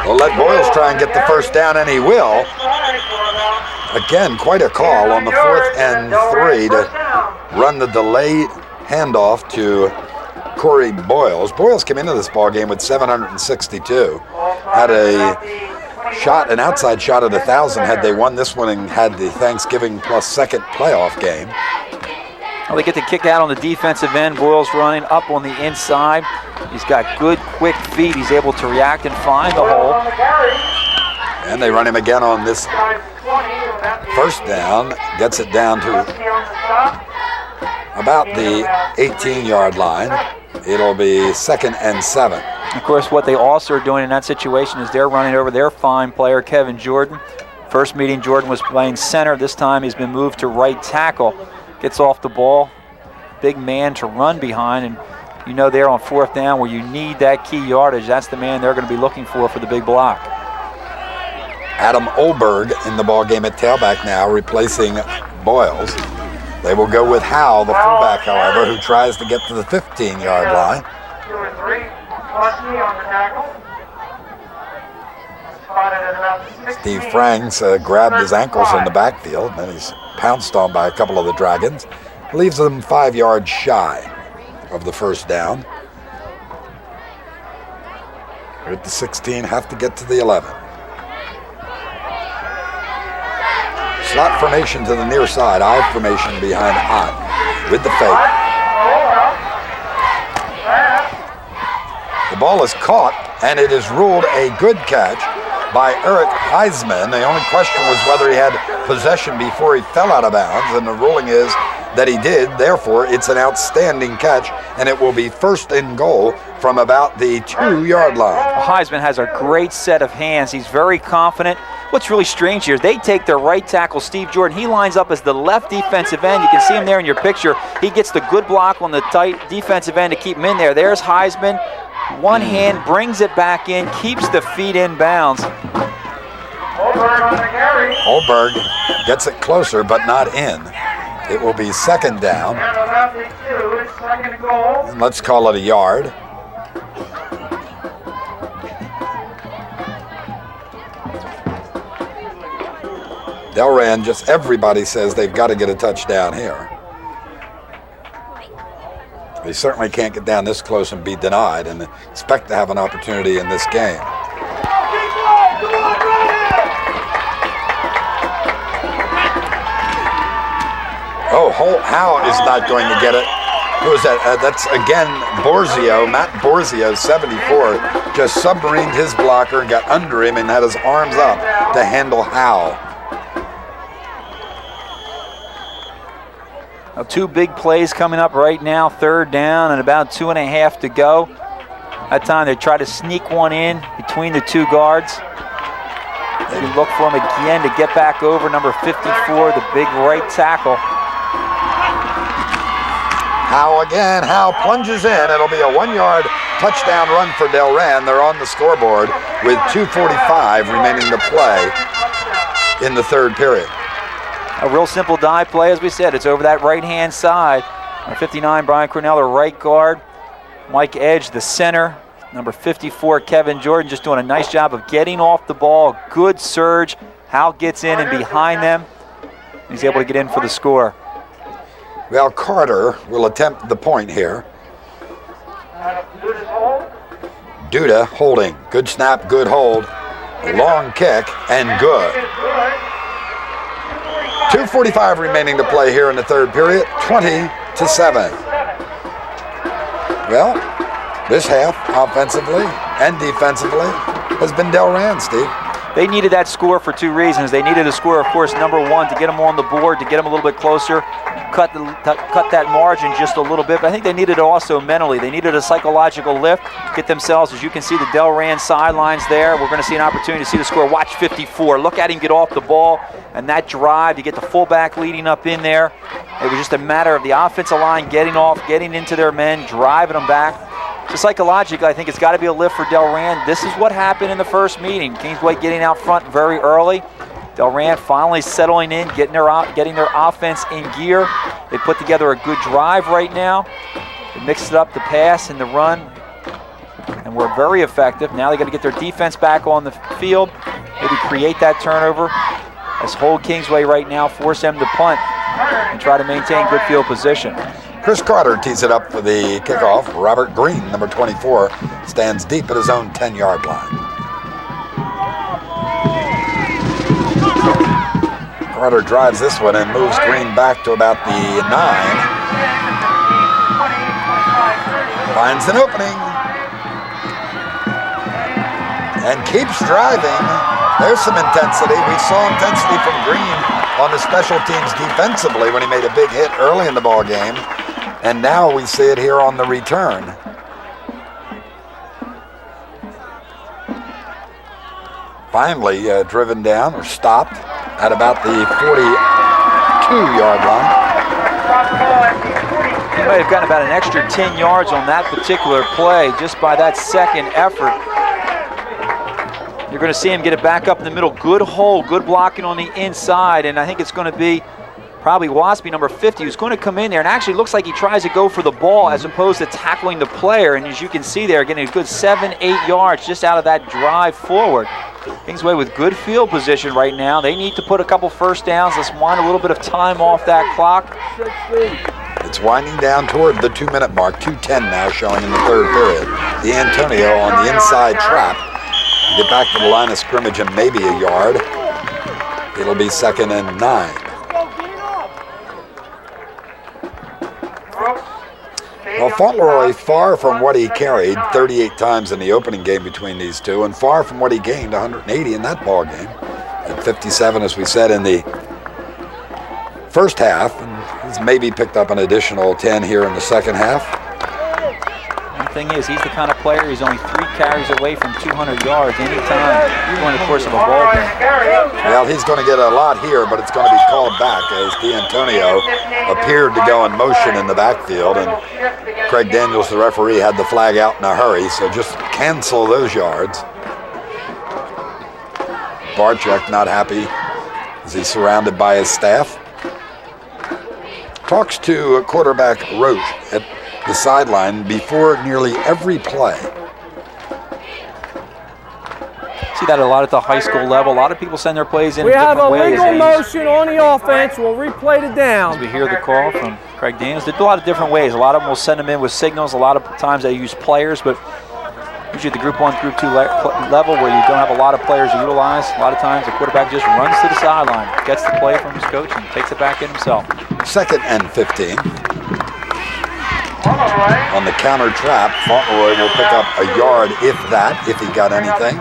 Speaker 1: Well, let Boyles try and get the first down, and he will. Again, quite a call on the 4th and 3 to run the delayed handoff to Corey Boyles. Boyles came into this ball game with 762. Had a shot, an outside shot at 1,000 had they won this one and had the Thanksgiving plus 2nd playoff game.
Speaker 2: Well, they get the kick out on the defensive end. Boyles running up on the inside. He's got good, quick feet. He's able to react and find the hole.
Speaker 1: And they run him again on this first down. Gets it down to about the 18-yard line. It'll be 2nd and 7.
Speaker 2: Of course, what they also are doing in that situation is they're running over their fine player, Kevin Jordan. First meeting, Jordan was playing center. This time he's been moved to right tackle. Gets off the ball. Big man to run behind. And you know there on 4th down where you need that key yardage, that's the man they're going to be looking for the big block.
Speaker 1: Adam Olberg in the ball game at tailback now, replacing Boyles. They will go with Howe, the fullback, however, who tries to get to the 15-yard line.
Speaker 4: 2 or 3, Muskie on the tackle. Spotted at about the 16.
Speaker 1: Steve Franks grabbed his ankles in the backfield, and then he's pounced on by a couple of the Dragons. Leaves them 5 yards shy of the first down. We're at the 16, have to get to the 11. Slot formation to the near side. I formation behind Ott with the fake. The ball is caught, and it is ruled a good catch by Eric Heisman. The only question was whether he had possession before he fell out of bounds, and the ruling is that he did. Therefore, it's an outstanding catch, and it will be first and goal from about the 2-yard line.
Speaker 2: Heisman has a great set of hands. He's very confident. What's really strange here, they take their right tackle, Steve Jordan. He lines up as the left defensive end. You can see him there in your picture. He gets the good block on the tight defensive end to keep him in there. There's Heisman. One hand brings it back in, keeps the feet in bounds.
Speaker 1: Holberg gets it closer, but not in. It will be second down. And let's call it a yard. Delran, just everybody says they've got to get a touchdown here. They certainly can't get down this close and be denied and expect to have an opportunity in this game. Oh, Howe is not going to get it. Who is that? That's again Borzio, Matt Borzio, 74, just submarined his blocker and got under him and had his arms up to handle Howe.
Speaker 2: Now, 2 big plays coming up right now, third down and about 2.5 to go. That time they try to sneak one in between the 2 guards. Maybe look for him again to get back over number 54, the big right tackle.
Speaker 1: Howe again. Howe plunges in. It'll be a 1-yard touchdown run for Delran. They're on the scoreboard with 2:45 remaining to play in the third period.
Speaker 2: A real simple dive play, as we said. It's over that right-hand side. Number 59, Brian Cornell, the right guard. Mike Edge, the center. Number 54, Kevin Jordan, just doing a nice job of getting off the ball. Good surge. Howe gets in and behind them. He's able to get in for the score.
Speaker 1: Well, Carter will attempt the point here. Duda holding. Good snap, good hold. Long kick, and good. 2:45 remaining to play here in the third period, 20-7. Well, this half, offensively and defensively, has been Delran, Steve.
Speaker 2: They needed that score for 2 reasons. They needed a score, of course, number 1, to get them on the board, to get them a little bit closer, cut that margin just a little bit. But I think they needed it also mentally. They needed a psychological lift, get themselves, as you can see, the Delran sidelines there. We're going to see an opportunity to see the score. Watch 54. Look at him get off the ball. And that drive, you get the fullback leading up in there. It was just a matter of the offensive line getting off, getting into their men, driving them back. So psychologically, I think it's got to be a lift for Delran. This is what happened in the first meeting. Kingsway getting out front very early. Delran finally settling in, getting their offense in gear. They put together a good drive right now. They mixed it up, the pass and the run, and were very effective. Now they got to get their defense back on the field, maybe create that turnover. Let's hold Kingsway right now, force them to punt, and try to maintain good field position.
Speaker 1: Chris Carter tees it up for the kickoff. Robert Green, number 24, stands deep at his own 10-yard line. Carter drives this one and moves Green back to about the 9. Finds an opening. And keeps driving. There's some intensity. We saw intensity from Green on the special teams defensively when he made a big hit early in the ball game. And now we see it here on the return. Finally driven down or stopped at about the 42-yard line.
Speaker 2: He might have gotten about an extra 10 yards on that particular play just by that second effort. You're going to see him get it back up in the middle. Good hold, good blocking on the inside, and I think it's going to be probably Waspy, number 50, who's going to come in there, and actually looks like he tries to go for the ball as opposed to tackling the player, and as you can see there, getting a good 7-8 yards just out of that drive forward. Kingsway with good field position right now. They need to put a couple first downs. Let's wind a little bit of time off that clock.
Speaker 1: It's winding down toward the 2-minute mark, 2:10 now showing in the third period. The Antonio on the inside trap. Get back to the line of scrimmage and maybe a yard. It'll be 2nd and 9. Well, Fauntleroy, far from what he carried 38 times in the opening game between these two, and far from what he gained 180 in that ball game. And 57, as we said, in the first half, and he's maybe picked up an additional 10 here in the second half.
Speaker 2: The thing is, he's the kind of player, he's only 3 carries away from 200 yards anytime during the course of a ball game.
Speaker 1: Well, he's going to get a lot here, but it's going to be called back as D'Antonio appeared to go in motion in the backfield, and Craig Daniels, the referee, had the flag out in a hurry, so just cancel those yards. Barczyk not happy as he's surrounded by his staff. Talks to quarterback Roach at the sideline before nearly every play.
Speaker 2: See that a lot at the high school level. A lot of people send their plays in
Speaker 3: We have a
Speaker 2: different ways.
Speaker 3: legal motion on the offense. We'll replay the down.
Speaker 2: As we hear the call from Craig Daniels, they do a lot of different ways. A lot of them will send them in with signals. A lot of times they use players, but usually at the Group 1, Group 2 level where you don't have a lot of players to utilize, a lot of times the quarterback just runs to the sideline, gets the play from his coach, and takes it back in himself.
Speaker 1: 2nd and 15. On the counter trap, Fauntleroy will pick up a yard, if he got anything.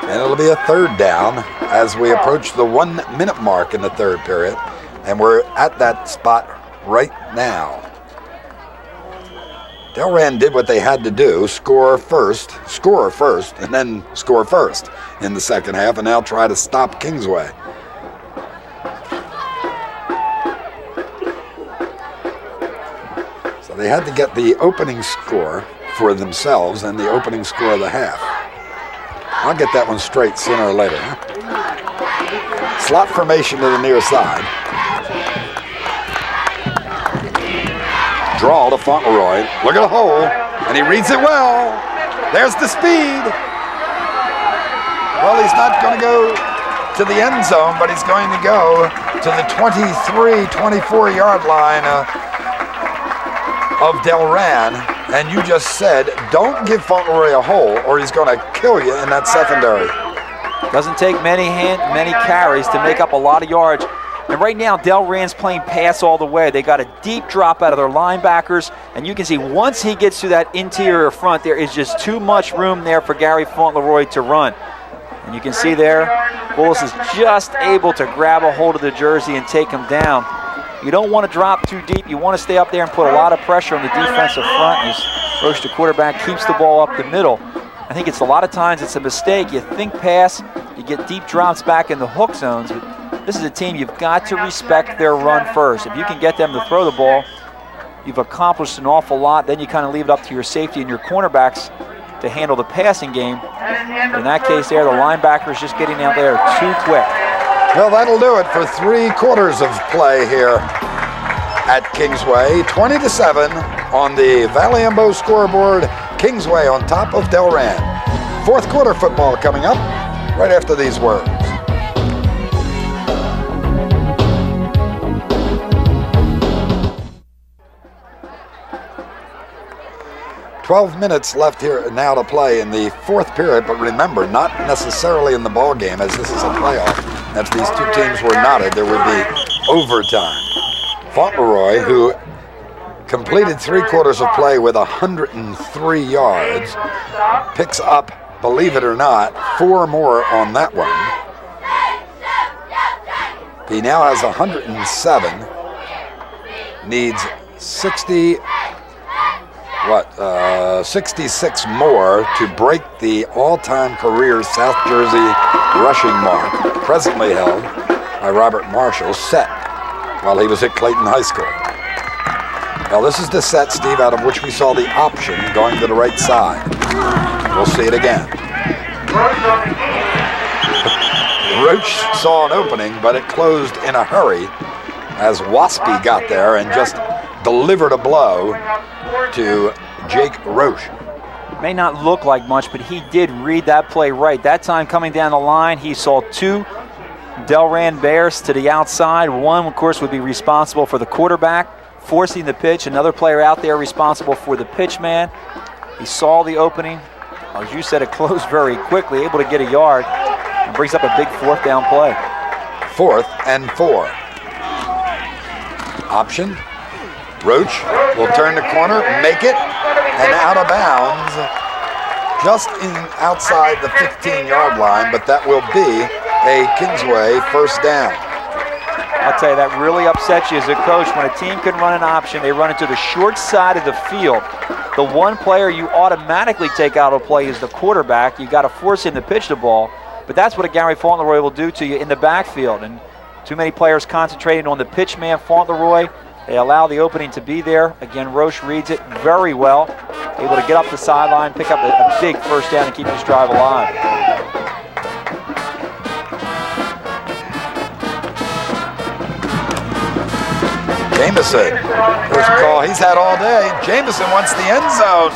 Speaker 1: And it'll be a 3rd down as we approach the 1-minute mark in the 3rd period. And we're at that spot right now. Delran did what they had to do, score first, and then score first in the second half, and now try to stop Kingsway. So they had to get the opening score for themselves and the opening score of the half. I'll get that one straight sooner or later. Slot formation to the near side. Draw to Fauntleroy. Look at the hole, and he reads it well. There's the speed. Well, he's not going to go to the end zone, but he's going to go to the 23, 24-yard line of Delran. And you just said, don't give Fauntleroy a hole, or he's going to kill you in that secondary.
Speaker 2: Doesn't take many carries to make up a lot of yards. And right now, Delran's playing pass all the way. They got a deep drop out of their linebackers, and you can see once he gets to that interior front, there is just too much room there for Gary Fauntleroy to run. And you can see there, Bullis is just able to grab a hold of the jersey and take him down. You don't want to drop too deep. You want to stay up there and put a lot of pressure on the defensive front as Roach, the quarterback, keeps the ball up the middle. I think it's a lot of times it's a mistake. You think pass, you get deep drops back in the hook zones, but this is a team you've got to respect their run first. If you can get them to throw the ball, you've accomplished an awful lot. Then you kind of leave it up to your safety and your cornerbacks to handle the passing game. In that case there, the linebackers just getting out there too quick.
Speaker 1: Well, that'll do it for 3 quarters of play here at Kingsway. 20-7 on the Valiambo scoreboard. Kingsway on top of Delran. 4th quarter football coming up right after these words. "12 minutes left here now to play in the 4th period, but remember, not necessarily in the ball game, as this is a playoff. If these two teams were knotted, there would be overtime. Fauntleroy, who completed 3 quarters of play with 103 yards, picks up, believe it or not, 4 more on that one. He now has 107, needs 66 more to break the all-time career South Jersey rushing mark, presently held by Robert Marshall, set while he was at Clayton High School. Now this is the set, Steve, out of which we saw the option going to the right side. We'll see it again. Roach saw an opening, but it closed in a hurry as Waspy got there and just delivered a blow to Jake Roach.
Speaker 2: May not look like much, but he did read that play right. That time coming down the line, he saw 2 Delran Bears to the outside. One, of course, would be responsible for the quarterback forcing the pitch. Another player out there responsible for the pitch man. He saw the opening. As you said, it closed very quickly, able to get a yard, and brings up a big 4th down play.
Speaker 1: 4th and 4. Option. Roach will turn the corner, make it, and out of bounds, just outside the 15-yard line, but that will be a Kingsway first down.
Speaker 2: I'll tell you, that really upsets you as a coach. When a team can run an option, they run it to the short side of the field. The one player you automatically take out of play is the quarterback. You got to force him to pitch the ball, but that's what a Gary Fauntleroy will do to you in the backfield. And too many players concentrating on the pitch man, Fauntleroy. They allow the opening to be there. Again, Roche reads it very well, able to get up the sideline, pick up a big first down and keep this drive alive.
Speaker 1: Jameson, first call he's had all day. Jameson wants the end zone.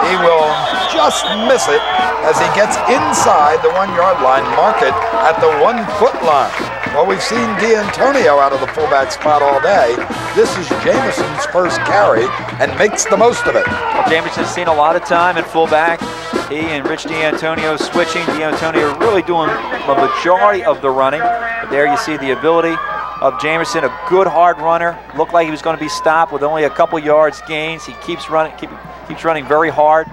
Speaker 1: He will just miss it as he gets inside the 1-yard line, mark it at the 1-foot line. Well, we've seen D'Antonio out of the fullback spot all day. This is Jameson's first carry and makes the most of it.
Speaker 2: Well, Jameson's seen a lot of time at fullback. He and Rich D'Antonio switching. D'Antonio really doing the majority of the running. But there you see the ability of Jameson, a good hard runner. Looked like he was going to be stopped with only a couple yards gains. He keeps running, keeps running very hard.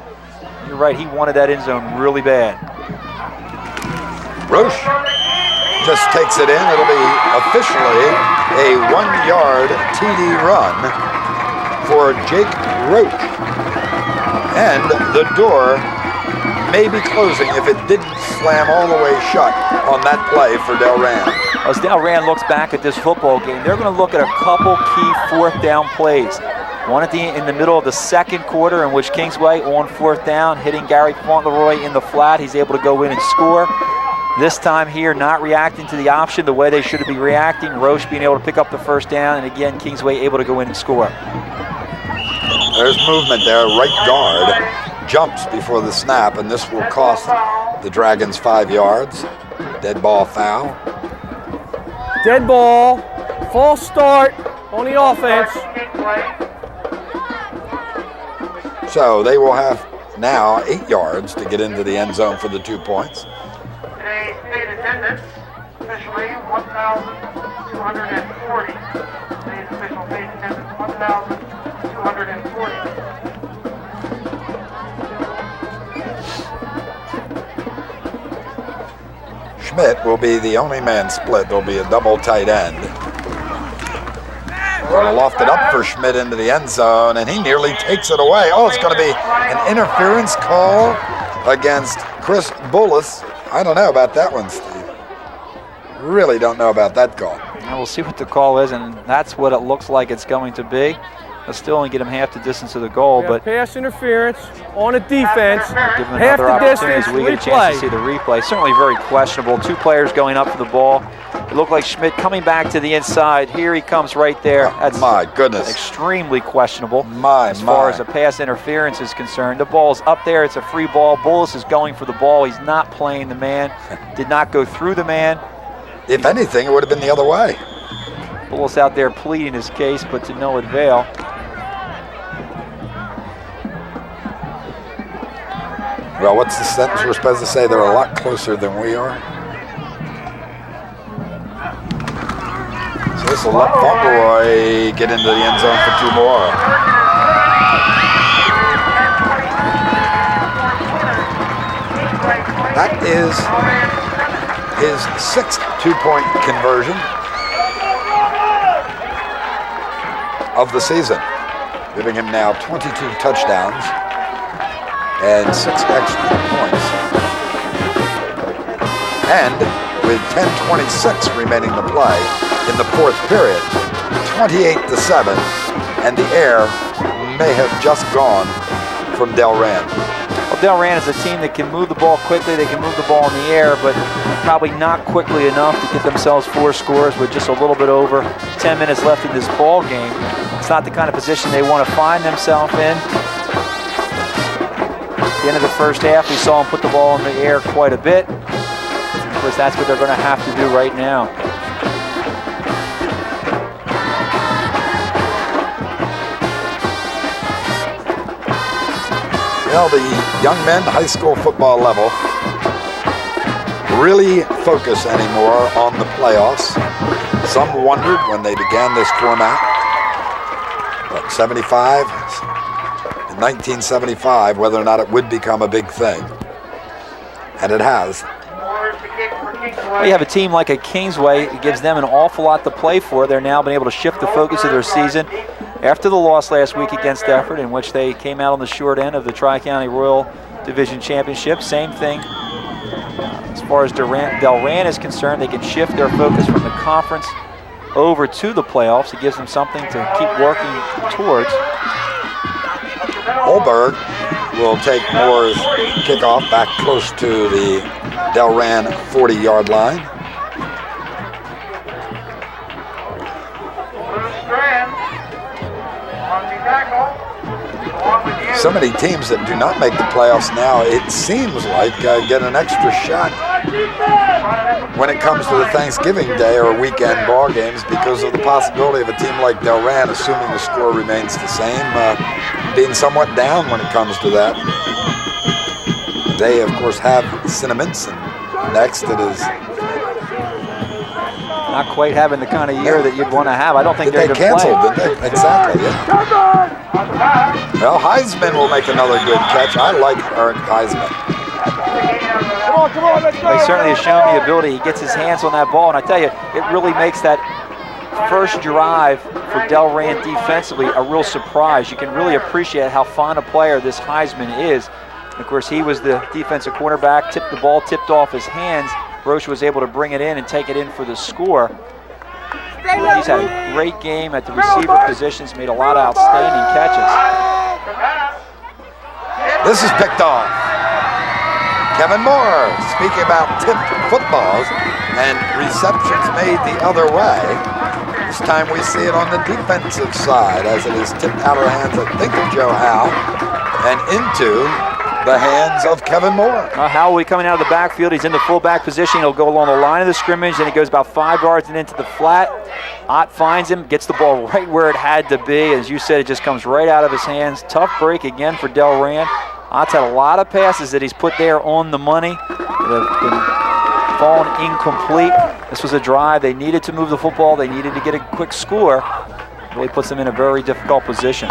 Speaker 2: You're right, he wanted that end zone really bad.
Speaker 1: Roche just takes it in. It'll be officially a 1-yard TD run for Jake Roche. And the door may be closing if it didn't slam all the way shut on that play for Delran.
Speaker 2: As Delran looks back at this football game, they're going to look at a couple key 4th down plays. One in the middle of the second quarter in which Kingsway on 4th down, hitting Gary Fauntleroy in the flat. He's able to go in and score. This time here, not reacting to the option the way they should be reacting. Roche being able to pick up the first down, and again, Kingsway able to go in and score.
Speaker 1: There's movement there. Right guard jumps before the snap, and this will cost the Dragons 5 yards. Dead ball foul.
Speaker 3: Dead ball. False start on the offense.
Speaker 1: So they will have now 8 yards to get into the end zone for the 2 points.
Speaker 4: Today's state attendance, officially 1,240. Today's official state attendance, 1,240.
Speaker 1: Schmidt will be the only man split. There'll be a double tight end. Going to loft it up for Schmidt into the end zone, and he nearly takes it away. Oh, it's going to be an interference call against Chris Bullis. I don't know about that one, Steve. Really don't know about that call.
Speaker 2: We'll see what the call is, and that's what it looks like it's going to be. They'll still only get him half the distance of the goal, but
Speaker 3: pass interference on a defense.
Speaker 2: give him
Speaker 3: Half
Speaker 2: another
Speaker 3: the
Speaker 2: opportunity
Speaker 3: distance.
Speaker 2: as we get a chance to see the replay. Certainly very questionable. 2 players going up for the ball. It looked like Schmidt coming back to the inside. Here he comes right there. That's
Speaker 1: my goodness.
Speaker 2: Extremely questionable
Speaker 1: As far
Speaker 2: as a pass interference is concerned. The ball's up there. It's a free ball. Bullis is going for the ball. He's not playing the man. Did not go through the man.
Speaker 1: If anything, it would have been the other way.
Speaker 2: Bullis out there pleading his case, but to no avail.
Speaker 1: Well, what's the sentence we're supposed to say? They're a lot closer than we are. So this will let Fauntleroy get into the end zone for 2 more. That is his 6th 2-point conversion of the season, giving him now 22 touchdowns and 6 extra points. And with 10:26 remaining to play in the 4th period, 28-7, and the air may have just gone from Delran.
Speaker 2: Well, Delran is a team that can move the ball quickly. They can move the ball in the air, but probably not quickly enough to get themselves 4 scores with just a little bit over 10 minutes left in this ball game. It's not the kind of position they want to find themselves in. At the end of the first half, we saw them put the ball in the air quite a bit. Of course, that's what they're going to have to do right now.
Speaker 1: You know, the young men high school football level really focus anymore on the playoffs. Some wondered when they began this format, but 1975, whether or not it would become a big thing. And it has.
Speaker 2: Well, you have a team like a Kingsway, it gives them an awful lot to play for. They're now been able to shift the focus of their season after the loss last week against Effort, in which they came out on the short end of the Tri-County Royal Division Championship. Same thing as far as Delran is concerned. They can shift their focus from the conference over to the playoffs. It gives them something to keep working towards.
Speaker 1: Holberg will take Moore's kickoff back close to the Delran 40-yard line. So many teams that do not make the playoffs now, it seems like, get an extra shot when it comes to the Thanksgiving Day or weekend ball games because of the possibility of a team like Delran, assuming the score remains the same, being somewhat down when it comes to that. They, of course, have Cinnamons, and next it is...
Speaker 2: Not quite having the kind of year that you'd want to have. I don't think
Speaker 1: they canceled, didn't they? Exactly, yeah. Well, Heisman will make another good catch. I like Eric Heisman.
Speaker 2: Well, he certainly has shown the ability. He gets his hands on that ball, and I tell you, it really makes that first drive for Delran defensively a real surprise. You can really appreciate how fine a player this Heisman is. Of course, he was the defensive cornerback, tipped the ball, tipped off his hands. Roche was able to bring it in and take it in for the score. He's had a great game at the receiver positions, made a lot of outstanding catches.
Speaker 1: This is picked off. Kevin Moore, speaking about tipped footballs and receptions made the other way. This time we see it on the defensive side as it is tipped out of the hands, I think, of Joe Howe and into the hands of Kevin Moore.
Speaker 2: Howell will be coming out of the backfield. He's in the fullback position. He'll go along the line of the scrimmage, then he goes about 5 yards and into the flat. Ott finds him, gets the ball right where it had to be. As you said, it just comes right out of his hands. Tough break again for Delran. Ott's had a lot of passes that he's put there on the money that have been fallen incomplete. This was a drive. They needed to move the football. They needed to get a quick score. Really puts them in a very difficult position.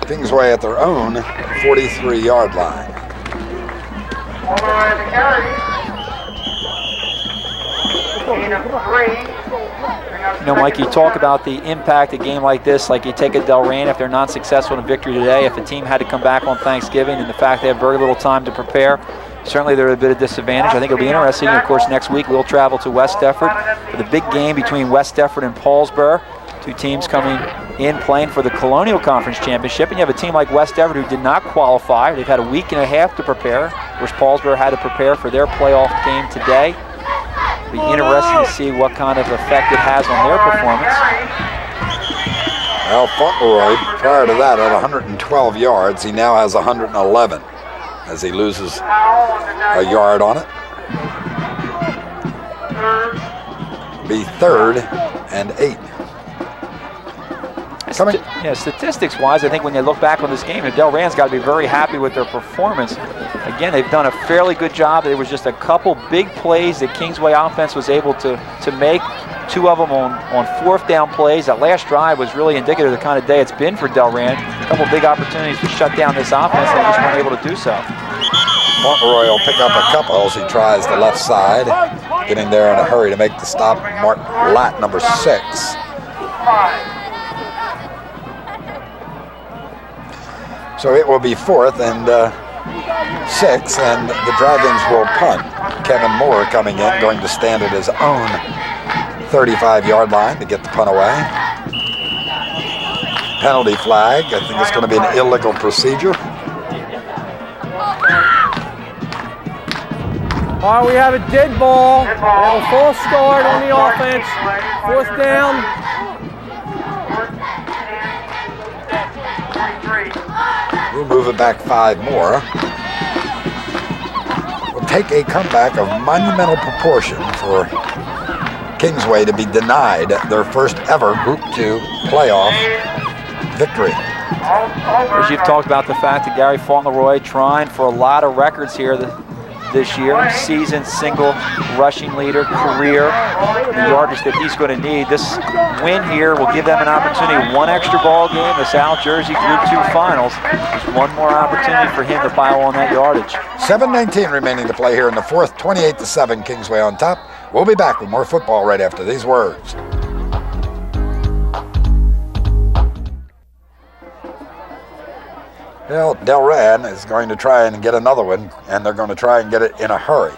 Speaker 1: Kingsway at their own 43-yard line.
Speaker 2: You know, Mike, you talk about the impact a game like this, like you take a Delran if they're not successful in a victory today, if a team had to come back on Thanksgiving and the fact they have very little time to prepare, certainly they're at a bit of disadvantage. I think it'll be interesting. Of course, next week we'll travel to West Effort for the big game between West Effort and Paulsboro. Two teams coming in playing for the Colonial Conference Championship, and you have a team like West Effort who did not qualify. They've had a week and a half to prepare, whereas Paulsboro had to prepare for their playoff game today. It'll be interesting to see what kind of effect it has on their performance.
Speaker 1: Well, Fauntleroy, prior to that, at 112 yards, he now has 111 as he loses a yard on it. Be 3rd and 8.
Speaker 2: Yeah, statistics-wise, I think when you look back on this game, Delran's got to be very happy with their performance. Again, they've done a fairly good job. There was just a couple big plays that Kingsway offense was able to make. 2 of them on 4th down plays. That last drive was really indicative of the kind of day it's been for Delran. A couple big opportunities to shut down this offense, and they just weren't able to do so.
Speaker 1: Fauntleroy will pick up a couple as he tries the left side, getting there in a hurry to make the stop. Mark Latt, number 6. So it will be 4th and 6, and the Dragons will punt. Kevin Moore coming in, going to stand at his own 35-yard line to get the punt away. Penalty flag. I think it's going to be an illegal procedure.
Speaker 3: All right, we have a dead ball. We have a false start on the offense. 4th down.
Speaker 1: We'll move it back 5 more. We'll take a comeback of monumental proportion for Kingsway to be denied their first ever Group 2 playoff victory.
Speaker 2: As you've talked about the fact that Gary Fauntleroy trying for a lot of records here. this year. Season single rushing leader, career, the yardage that he's going to need. This win here will give them an opportunity. One extra ball game, the South Jersey Group 2 Finals. Just one more opportunity for him to pile on that yardage.
Speaker 1: 7:19 remaining to play here in the fourth. 28-7, Kingsway on top. We'll be back with more football right after these words. Well, Delran is going to try and get another one, and they're going to try and get it in a hurry.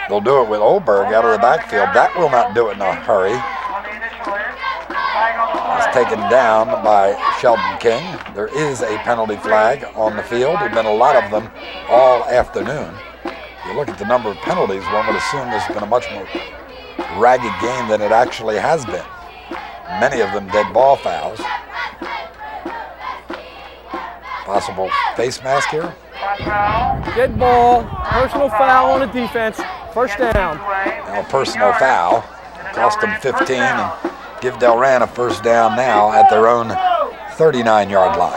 Speaker 1: They'll do it with Oldberg out of the backfield. That will not do it in a hurry. It's taken down by Sheldon King. There is a penalty flag on the field. There have been a lot of them all afternoon. If you look at the number of penalties, one would assume this has been a much more ragged game than it actually has been. Many of them dead ball fouls. Possible face mask here.
Speaker 3: Dead ball, personal foul on the defense, first down.
Speaker 1: Now personal foul, cost them 15 and give Delran a first down now at their own 39-yard line.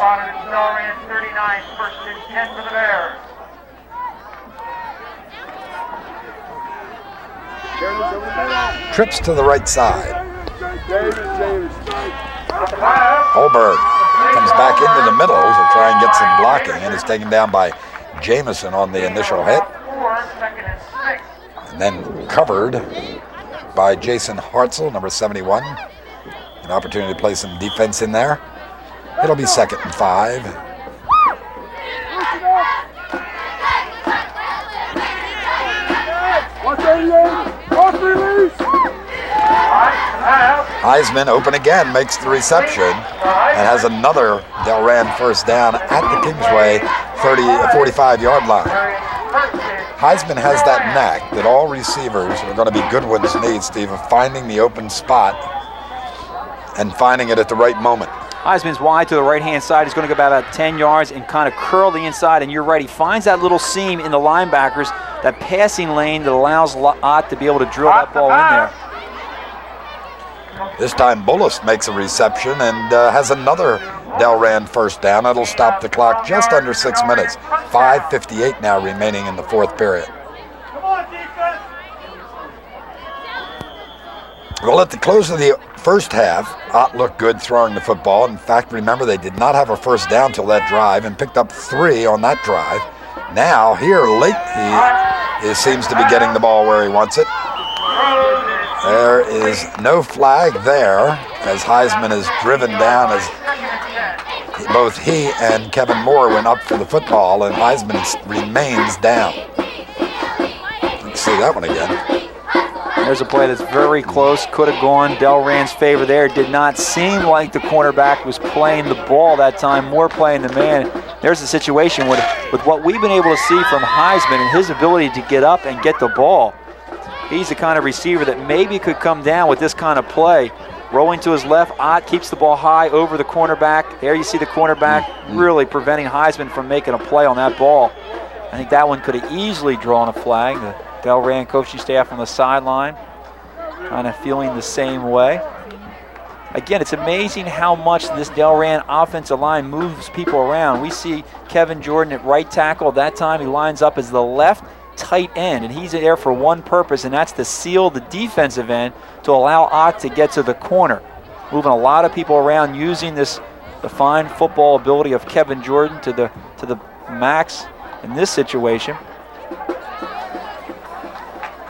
Speaker 4: Delran 39, first and 10 for the Bears.
Speaker 1: Trips to the right side. Holberg comes back into the middle to try and get some blocking and is taken down by Jameson on the initial hit. And then covered by Jason Hartzell, number 71. An opportunity to play some defense in there. It'll be 2nd and 5. Heisman open again, makes the reception, and has another Delran first down at the Kingsway 45-yard line. Heisman has that knack that all receivers are going to be good ones need, Steve, of finding the open spot and finding it at the right moment.
Speaker 2: Heisman's wide to the right-hand side. He's going to go about 10 yards and kind of curl the inside, and you're right. He finds that little seam in the linebackers, that passing lane that allows Ott to be able to drill that ball in there.
Speaker 1: This time Bullis makes a reception and has another Delran first down. It'll stop the clock just under 6 minutes. 5:58 now remaining in the fourth period. Well, at the close of the first half, Ott looked good throwing the football. In fact, remember, they did not have a first down till that drive and picked up 3 on that drive. Now, here late, he seems to be getting the ball where he wants it. There is no flag there as Heisman is driven down as both he and Kevin Moore went up for the football, and Heisman remains down. Let's see that one again.
Speaker 2: There's a play that's very close, could have gone Delran's favor there. It did not seem like the cornerback was playing the ball that time, Moore playing the man. There's a situation with what we've been able to see from Heisman and his ability to get up and get the ball. He's the kind of receiver that maybe could come down with this kind of play. Rolling to his left, Ott keeps the ball high over the cornerback. There you see the cornerback really preventing Heisman from making a play on that ball. I think that one could have easily drawn a flag. The Delran coaching staff on the sideline kind of feeling the same way. Again, it's amazing how much this Delran offensive line moves people around. We see Kevin Jordan at right tackle. That time he lines up as the left tight end, and he's there for one purpose, and that's to seal the defensive end to allow Ott to get to the corner. Moving a lot of people around, using the fine football ability of Kevin Jordan to the max in this situation.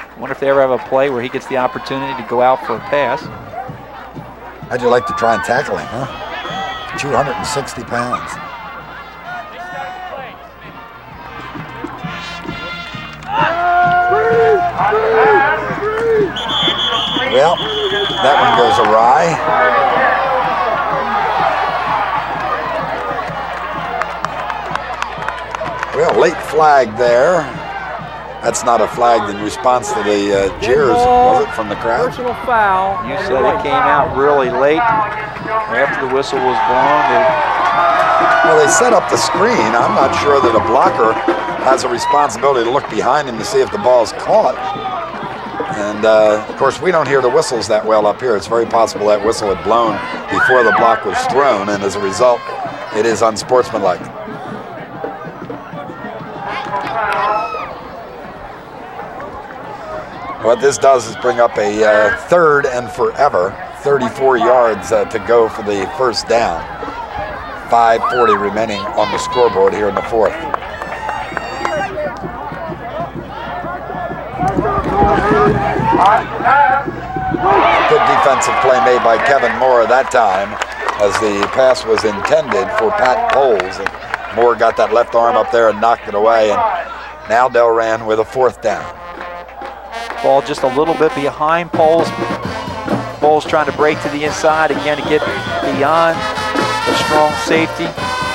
Speaker 2: I wonder if they ever have a play where he gets the opportunity to go out for a pass.
Speaker 1: How'd you like to try and tackle him, huh? 260 pounds. Well, that one goes awry. Well, late flag there. That's not a flag in response to the jeers, was it, from the crowd?
Speaker 3: Personal foul.
Speaker 2: You said it came out really late after the whistle was blown.
Speaker 1: Well, they set up the screen. I'm not sure that a blocker has a responsibility to look behind him to see if the ball's caught. And, of course, we don't hear the whistles that well up here. It's very possible that whistle had blown before the block was thrown, and as a result, it is unsportsmanlike. What this does is bring up a third and forever, 34 yards to go for the first down. 5:40 remaining on the scoreboard here in the fourth. Good defensive play made by Kevin Moore that time, as the pass was intended for Pat Poles. And Moore got that left arm up there and knocked it away. And now Delran with a fourth down.
Speaker 2: Ball just a little bit behind Poles. Poles trying to break to the inside again to get beyond the strong safety.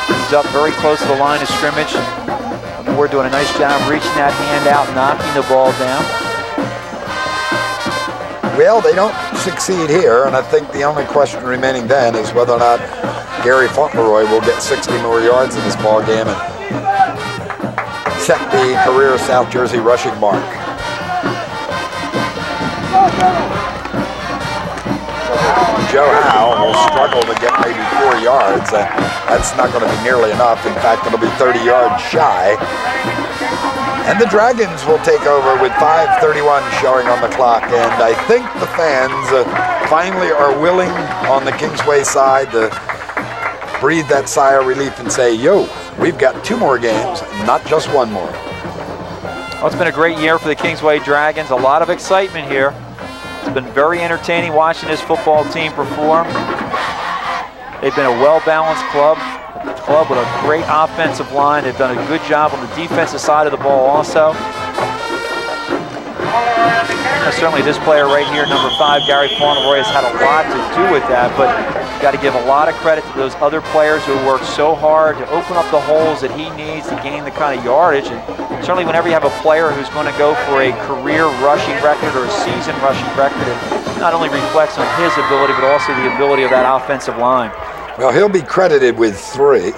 Speaker 2: He's up very close to the line of scrimmage. Moore doing a nice job reaching that hand out, knocking the ball down.
Speaker 1: Well, they don't succeed here, and I think the only question remaining then is whether or not Gary Fauntleroy will get 60 more yards in this ball game and set the career South Jersey rushing mark. Joe Howe will struggle to get maybe 4 yards. That's not going to be nearly enough. In fact, it'll be 30 yards shy. And the Dragons will take over with 5:31 showing on the clock. And I think the fans finally are willing on the Kingsway side to breathe that sigh of relief and say, yo, we've got 2 more games, not just 1 more.
Speaker 2: Well, it's been a great year for the Kingsway Dragons. A lot of excitement here. It's been very entertaining watching this football team perform. They've been a well-balanced club with a great offensive line. They've done a good job on the defensive side of the ball also. Certainly this player right here, number 5, Gary Fauntleroy, has had a lot to do with that, but you've got to give a lot of credit to those other players who worked so hard to open up the holes that he needs to gain the kind of yardage. And certainly whenever you have a player who's going to go for a career rushing record or a season rushing record, it not only reflects on his ability, but also the ability of that offensive line.
Speaker 1: Well, he'll be credited with 3.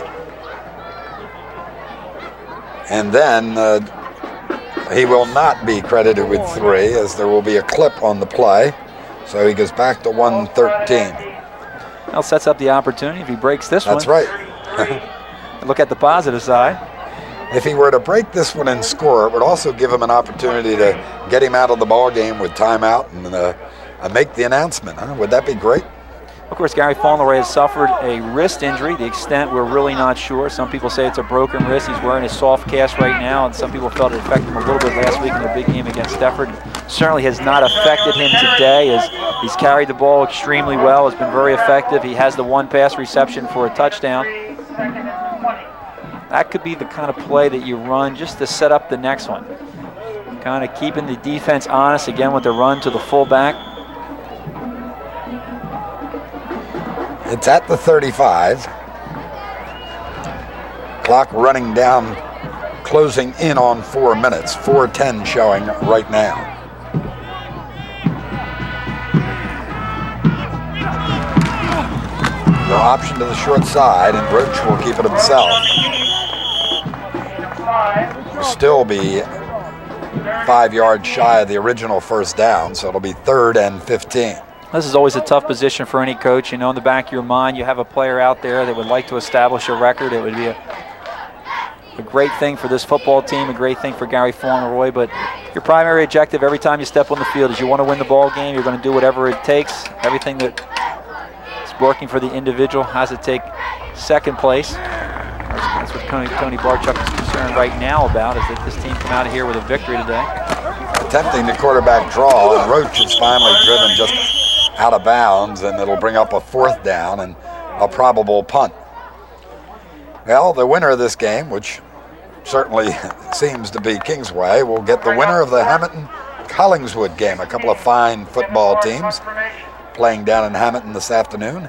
Speaker 1: And then he will not be credited with 3, as there will be a clip on the play. So he goes back to 113.
Speaker 2: Well, sets up the opportunity if he breaks this one.
Speaker 1: That's right.
Speaker 2: Look at the positive side.
Speaker 1: If he were to break this one and score, it would also give him an opportunity to get him out of the ball game with timeout and make the announcement. Would that be great?
Speaker 2: Of course, Gary Fauntleroy has suffered a wrist injury. The extent, we're really not sure. Some people say it's a broken wrist. He's wearing a soft cast right now, and some people felt it affected him a little bit last week in the big game against Stefford. Certainly has not affected him today, as he's carried the ball extremely well, has been very effective. He has the 1 pass reception for a touchdown. That could be the kind of play that you run just to set up the next one. Kind of keeping the defense honest again with the run to the fullback.
Speaker 1: It's at the 35. Clock running down, closing in on 4 minutes. 4:10 showing right now. No option to the short side, and Roach will keep it himself. Will still be 5 yards shy of the original first down, so it'll be 3rd and 15.
Speaker 2: This is always a tough position for any coach. You know, in the back of your mind, you have a player out there that would like to establish a record. It would be a great thing for this football team, a great thing for Gary Fauntleroy, but your primary objective every time you step on the field is you want to win the ball game. You're going to do whatever it takes. Everything that is working for the individual has to take second place. That's what Tony Barchuk is concerned right now about, is that this team come out of here with a victory today.
Speaker 1: Attempting the quarterback draw, and Roach is finally driven just out of bounds, and it'll bring up a 4th down and a probable punt. Well, the winner of this game, which certainly seems to be Kingsway, will get the winner of the Hamilton-Collingswood game. A couple of fine football teams playing down in Hamilton this afternoon.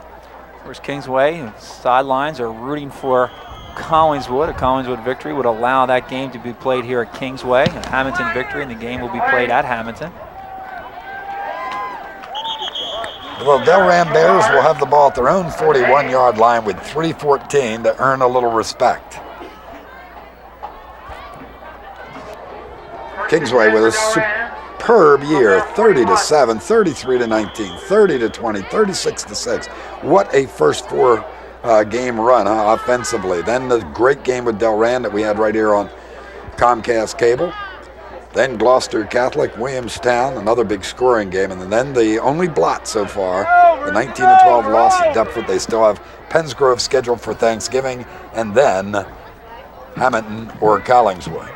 Speaker 2: Of course, Kingsway sidelines are rooting for Collingswood. A Collingswood victory would allow that game to be played here at Kingsway. A Hamilton victory, and the game will be played at Hamilton.
Speaker 1: Well, Delran Bears will have the ball at their own 41-yard line with 3:14 to earn a little respect. Kingsway with a superb year, 30-7, 33-19, 30-20, 36-6. What a first 4 game run offensively. Then the great game with Delran that we had right here on Comcast Cable. then Gloucester Catholic, Williamstown, another big scoring game, and then the only blot so far, the 19-12 loss at Deptford. They still have Pensgrove scheduled for Thanksgiving, and then Hamilton or Kingsway.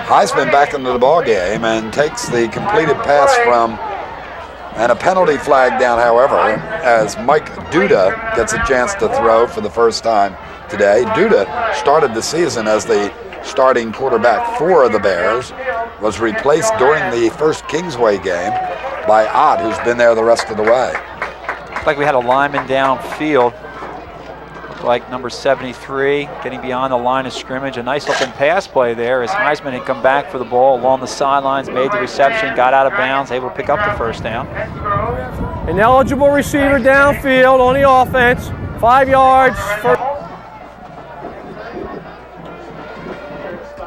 Speaker 1: Heisman back into the ball game and takes the completed pass from, and a penalty flag down, however, as Mike Duda gets a chance to throw for the first time today. Duda started the season as the starting quarterback for the Bears, was replaced during the first Kingsway game by Ott, who's been there the rest of the way.
Speaker 2: Looks like we had a lineman downfield, like number 73, getting beyond the line of scrimmage. A nice looking pass play there as Heisman had come back for the ball along the sidelines, made the reception, got out of bounds, able to pick up the first down.
Speaker 3: An eligible receiver downfield on the offense, 5 yards for.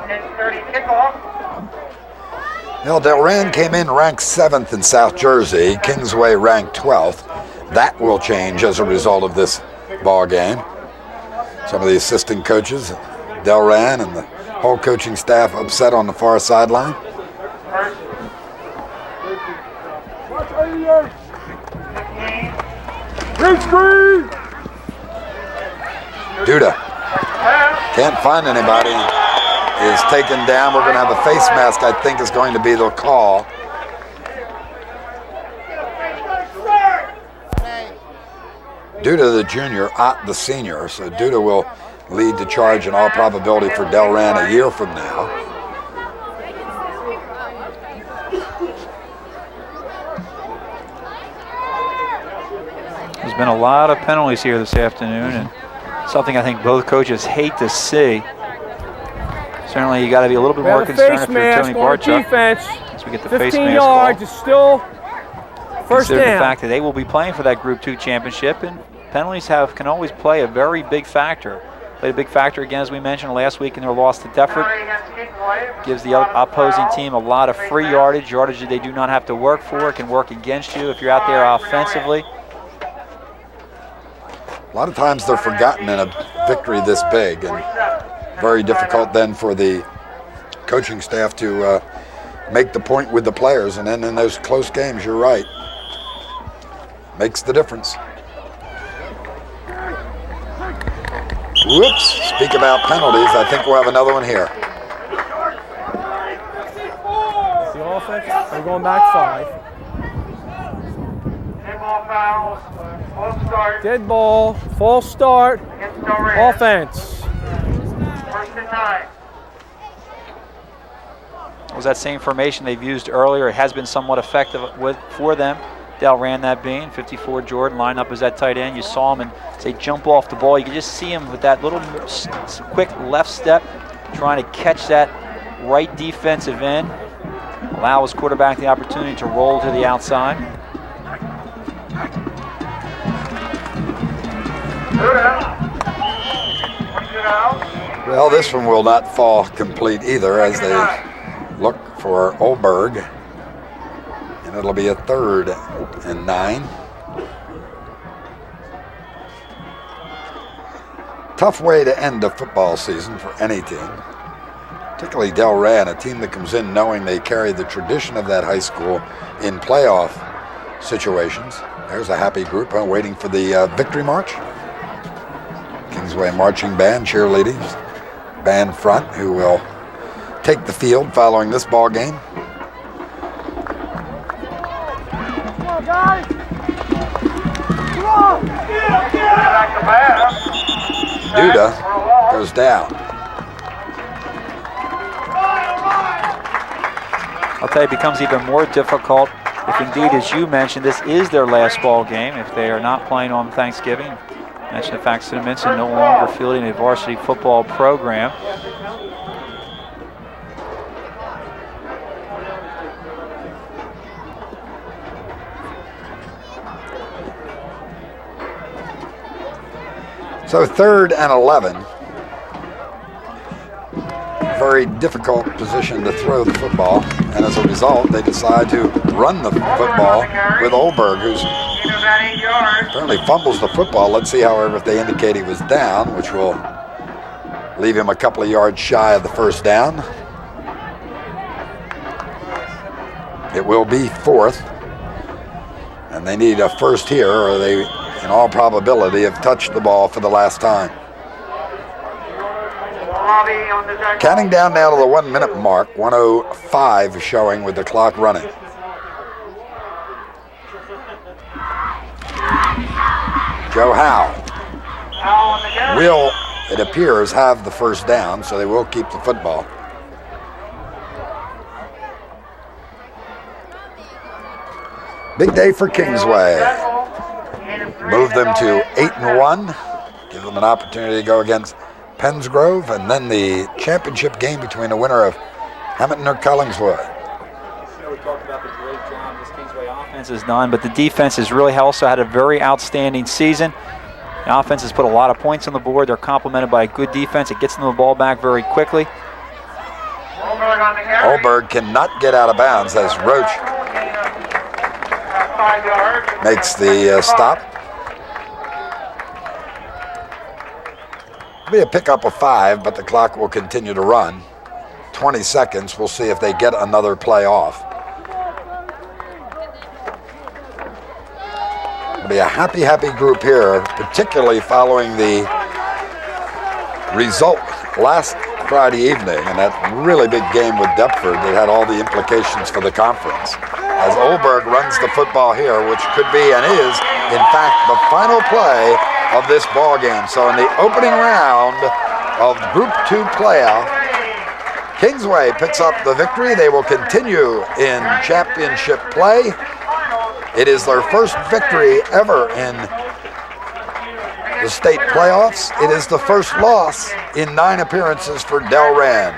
Speaker 4: 10:30 kickoff.
Speaker 1: Well, Delran came in ranked 7th in South Jersey, Kingsway ranked 12th. That will change as a result of this ball game. Some of the assistant coaches, Delran and the whole coaching staff, upset on the far sideline. Duda can't find anybody. Is taken down. We're going to have a face mask, I think, is going to be the call. Duda the junior, Ott the senior, so Duda will lead the charge in all probability for Delran a year from now.
Speaker 2: There's been a lot of penalties here this afternoon, and something I think both coaches hate to see. Certainly, you got to be a little bit more concerned if you're Tony Barchuk.
Speaker 3: Defense.
Speaker 2: As we get the face
Speaker 3: 15
Speaker 2: mask
Speaker 3: yards
Speaker 2: call.
Speaker 3: is still first
Speaker 2: Consider the
Speaker 3: down.
Speaker 2: fact that they will be playing for that Group 2 championship, and penalties can always play a very big factor. Played a big factor again, as we mentioned last week in their loss to Deptford. Gives the opposing team a lot of free yardage that they do not have to work for. It can work against you if you're out there offensively.
Speaker 1: A lot of times they're forgotten in a victory this big, and very difficult then for the coaching staff to make the point with the players. And then in those close games, you're right, makes the difference. Whoops, speak about penalties, I think we'll have another one here.
Speaker 3: The offense, they're going back 5.
Speaker 4: Dead ball foul. False start.
Speaker 3: Dead ball, false start,
Speaker 4: Against Delran.
Speaker 3: offense.
Speaker 4: 1st and 9.
Speaker 2: Was that same formation they've used earlier. It has been somewhat effective for them. Delran that being 54 Jordan lined up as that tight end. You saw him and say jump off the ball. You could just see him with that little quick left step, trying to catch that right defensive end. Allow his quarterback the opportunity to roll to the outside.
Speaker 1: Well, this one will not fall complete either as they look for Oldberg. And it'll be a 3rd and 9. Tough way to end a football season for any team, particularly Delran, a team that comes in knowing they carry the tradition of that high school in playoff situations. There's a happy group waiting for the victory march. Kingsway marching band, cheerleading band front, who will take the field following this ball game. Duda goes down.
Speaker 2: I'll tell you, it becomes even more difficult if indeed, as you mentioned, this is their last ball game. If they are not playing on Thanksgiving, mention the fact that Minson no longer fielding a varsity football program.
Speaker 1: So 3rd and 11. Very difficult position to throw the football, and as a result, they decide to run the football with Oldberg, who's apparently fumbles the football. Let's see, however, if they indicate he was down, which will leave him a couple of yards shy of the first down. It will be 4th, and they need a first here, or they, in all probability, have touched the ball for the last time. Counting down now to the 1 minute mark, 1:05 showing with the clock running. Joe Howe will, it appears, have the first down, so they will keep the football. Big day for Kingsway. Move them to 8-1, give them an opportunity to go against Pensgrove, and then the championship game between the winner of Hamilton or Collingswood.
Speaker 2: We talked about the great job this Kingsway offense has done, but the defense has really also had a very outstanding season. The offense has put a lot of points on the board. They're complemented by a good defense. It gets them the ball back very quickly.
Speaker 1: Olberg cannot get out of bounds as Roach makes the stop. It'll be a pickup of 5, but the clock will continue to run. 20 seconds. We'll see if they get another play off. It'll be a happy group here, particularly following the result last Friday evening and that really big game with Deptford that had all the implications for the conference. As Olberg runs the football here, which could be and is, in fact, the final play of this ball game. So in the opening round of Group 2 playoff, Kingsway picks up the victory. They will continue in championship play. It is their first victory ever in the state playoffs. It is the first loss in 9 appearances for Delran.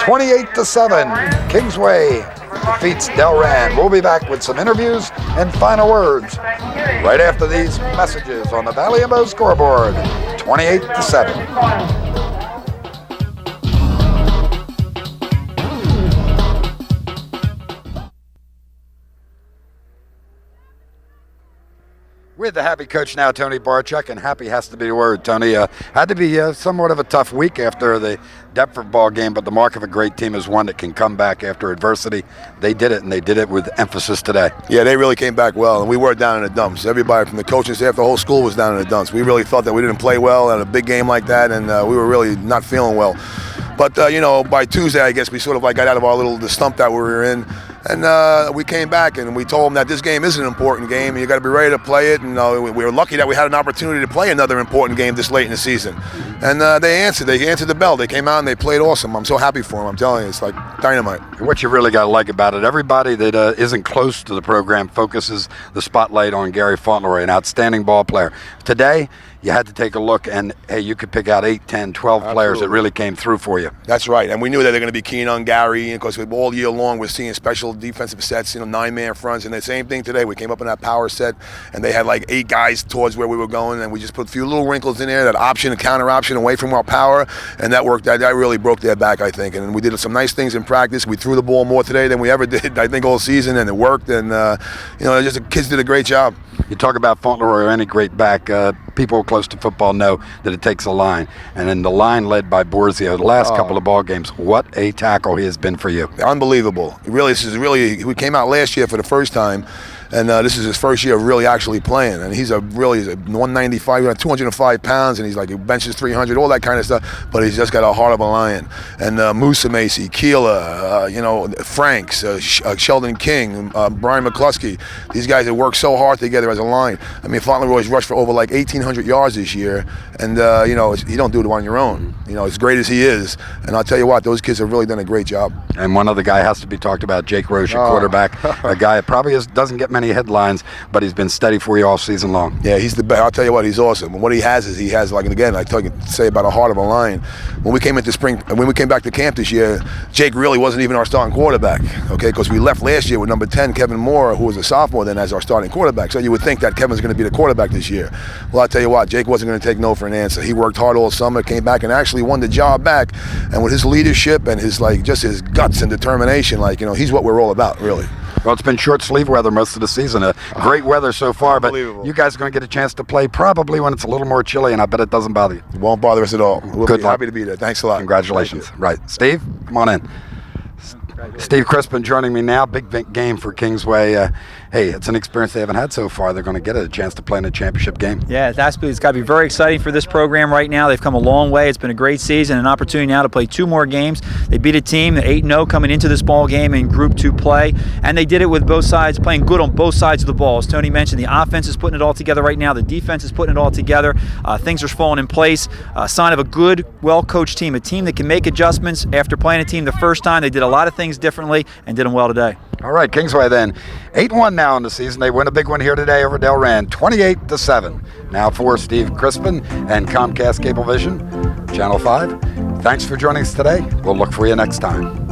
Speaker 1: 28-7, Kingsway defeats Delran. We'll be back with some interviews and final words right after these messages on the Valley Mo scoreboard. 28-7. With the happy coach now, Tony Barczyk, and happy has to be the word, Tony. Had to be somewhat of a tough week after the Deptford ball game, but the mark of a great team is one that can come back after adversity. They did it, and they did it with emphasis today.
Speaker 5: Yeah, they really came back well, and we were down in the dumps. Everybody from the coaching staff, the whole school was down in the dumps. We really thought that we didn't play well at a big game like that, and we were really not feeling well. But, by Tuesday, I guess we sort of got out of the slump that we were in. And we came back and we told them that this game is an important game and you got to be ready to play it. And we were lucky that we had an opportunity to play another important game this late in the season. And they answered the bell. They came out and they played awesome. I'm so happy for them. I'm telling you, it's like dynamite.
Speaker 1: What you really got to like about it, everybody that isn't close to the program focuses the spotlight on Gary Fauntleroy, an outstanding ball player. Today, you had to take a look, and, hey, you could pick out 8, 10, 12 players that really came through for you.
Speaker 5: That's right, and we knew that they're going to be keen on Gary, because all year long we're seeing special defensive sets, 9-man fronts, and the same thing today. We came up in that power set, and they had 8 guys towards where we were going, and we just put a few little wrinkles in there, that option, a counter option away from our power, and that worked. That really broke their back, I think, and we did some nice things in practice. We threw the ball more today than we ever did, I think, all season, and it worked, and, just the kids did a great job.
Speaker 1: You talk about Fauntleroy or any great back, people close to football know that it takes a line. And then the line led by Borzio, the last couple of ball games, what a tackle he has been for you.
Speaker 5: Unbelievable. We came out last year for the first time, and this is his first year of really actually playing. And he's a 195, 205 pounds, and he benches 300, all that kind of stuff. But he's just got a heart of a lion. And Musa Macy, Keela, Franks, Sheldon King, Brian McCluskey, these guys that work so hard together as a line. I mean, Fauntleroy's rushed for over 1,800 yards this year, and you don't do it on your own. As great as he is, and I'll tell you what, those kids have really done a great job.
Speaker 1: And one other guy has to be talked about, Jake Roche, quarterback, a guy that probably doesn't get many headlines, but he's been steady for you all season long.
Speaker 5: Yeah, he's the best. I'll tell you what, he's awesome. And what he has, again, I say about a heart of a lion. When we came back to camp this year, Jake really wasn't even our starting quarterback, okay? Because we left last year with number 10, Kevin Moore, who was a sophomore then, as our starting quarterback. So you would think that Kevin's going to be the quarterback this year. Well, I'll tell you what, Jake wasn't going to take no for an answer. He worked hard all summer, came back and actually won the job back. And with his leadership and his just his guts and determination, he's what we're all about, really.
Speaker 1: Well, it's been short sleeve weather most of the season. Great weather so far, but
Speaker 5: Unbelievable.
Speaker 1: you guys are going to get a chance to play probably when it's a little more chilly, and I bet it doesn't bother you.
Speaker 5: It won't bother us at all. We'll
Speaker 1: Good
Speaker 5: be
Speaker 1: luck.
Speaker 5: happy to be there. Thanks a lot.
Speaker 1: Congratulations.
Speaker 5: Thank you.
Speaker 1: Right. Steve, come on in. Steve Crispin joining me now. Big game for Kingsway. Hey, it's an experience they haven't had so far. They're going to get a chance to play in a championship game.
Speaker 2: Yeah, it's got to be very exciting for this program right now. They've come a long way. It's been a great season, an opportunity now to play 2 more games. They beat a team 8-0 coming into this ball game in Group 2 play, and they did it with both sides playing good on both sides of the ball. As Tony mentioned, the offense is putting it all together right now. The defense is putting it all together. Things are falling in place. A sign of a good, well-coached team, a team that can make adjustments after playing a team the first time. They did a lot of things differently and did them well today.
Speaker 1: All right, Kingsway then. 8-1 now in the season. They win a big one here today over Delran, 28-7. Now for Steve Crispin and Comcast Cablevision, Channel 5. Thanks for joining us today. We'll look for you next time.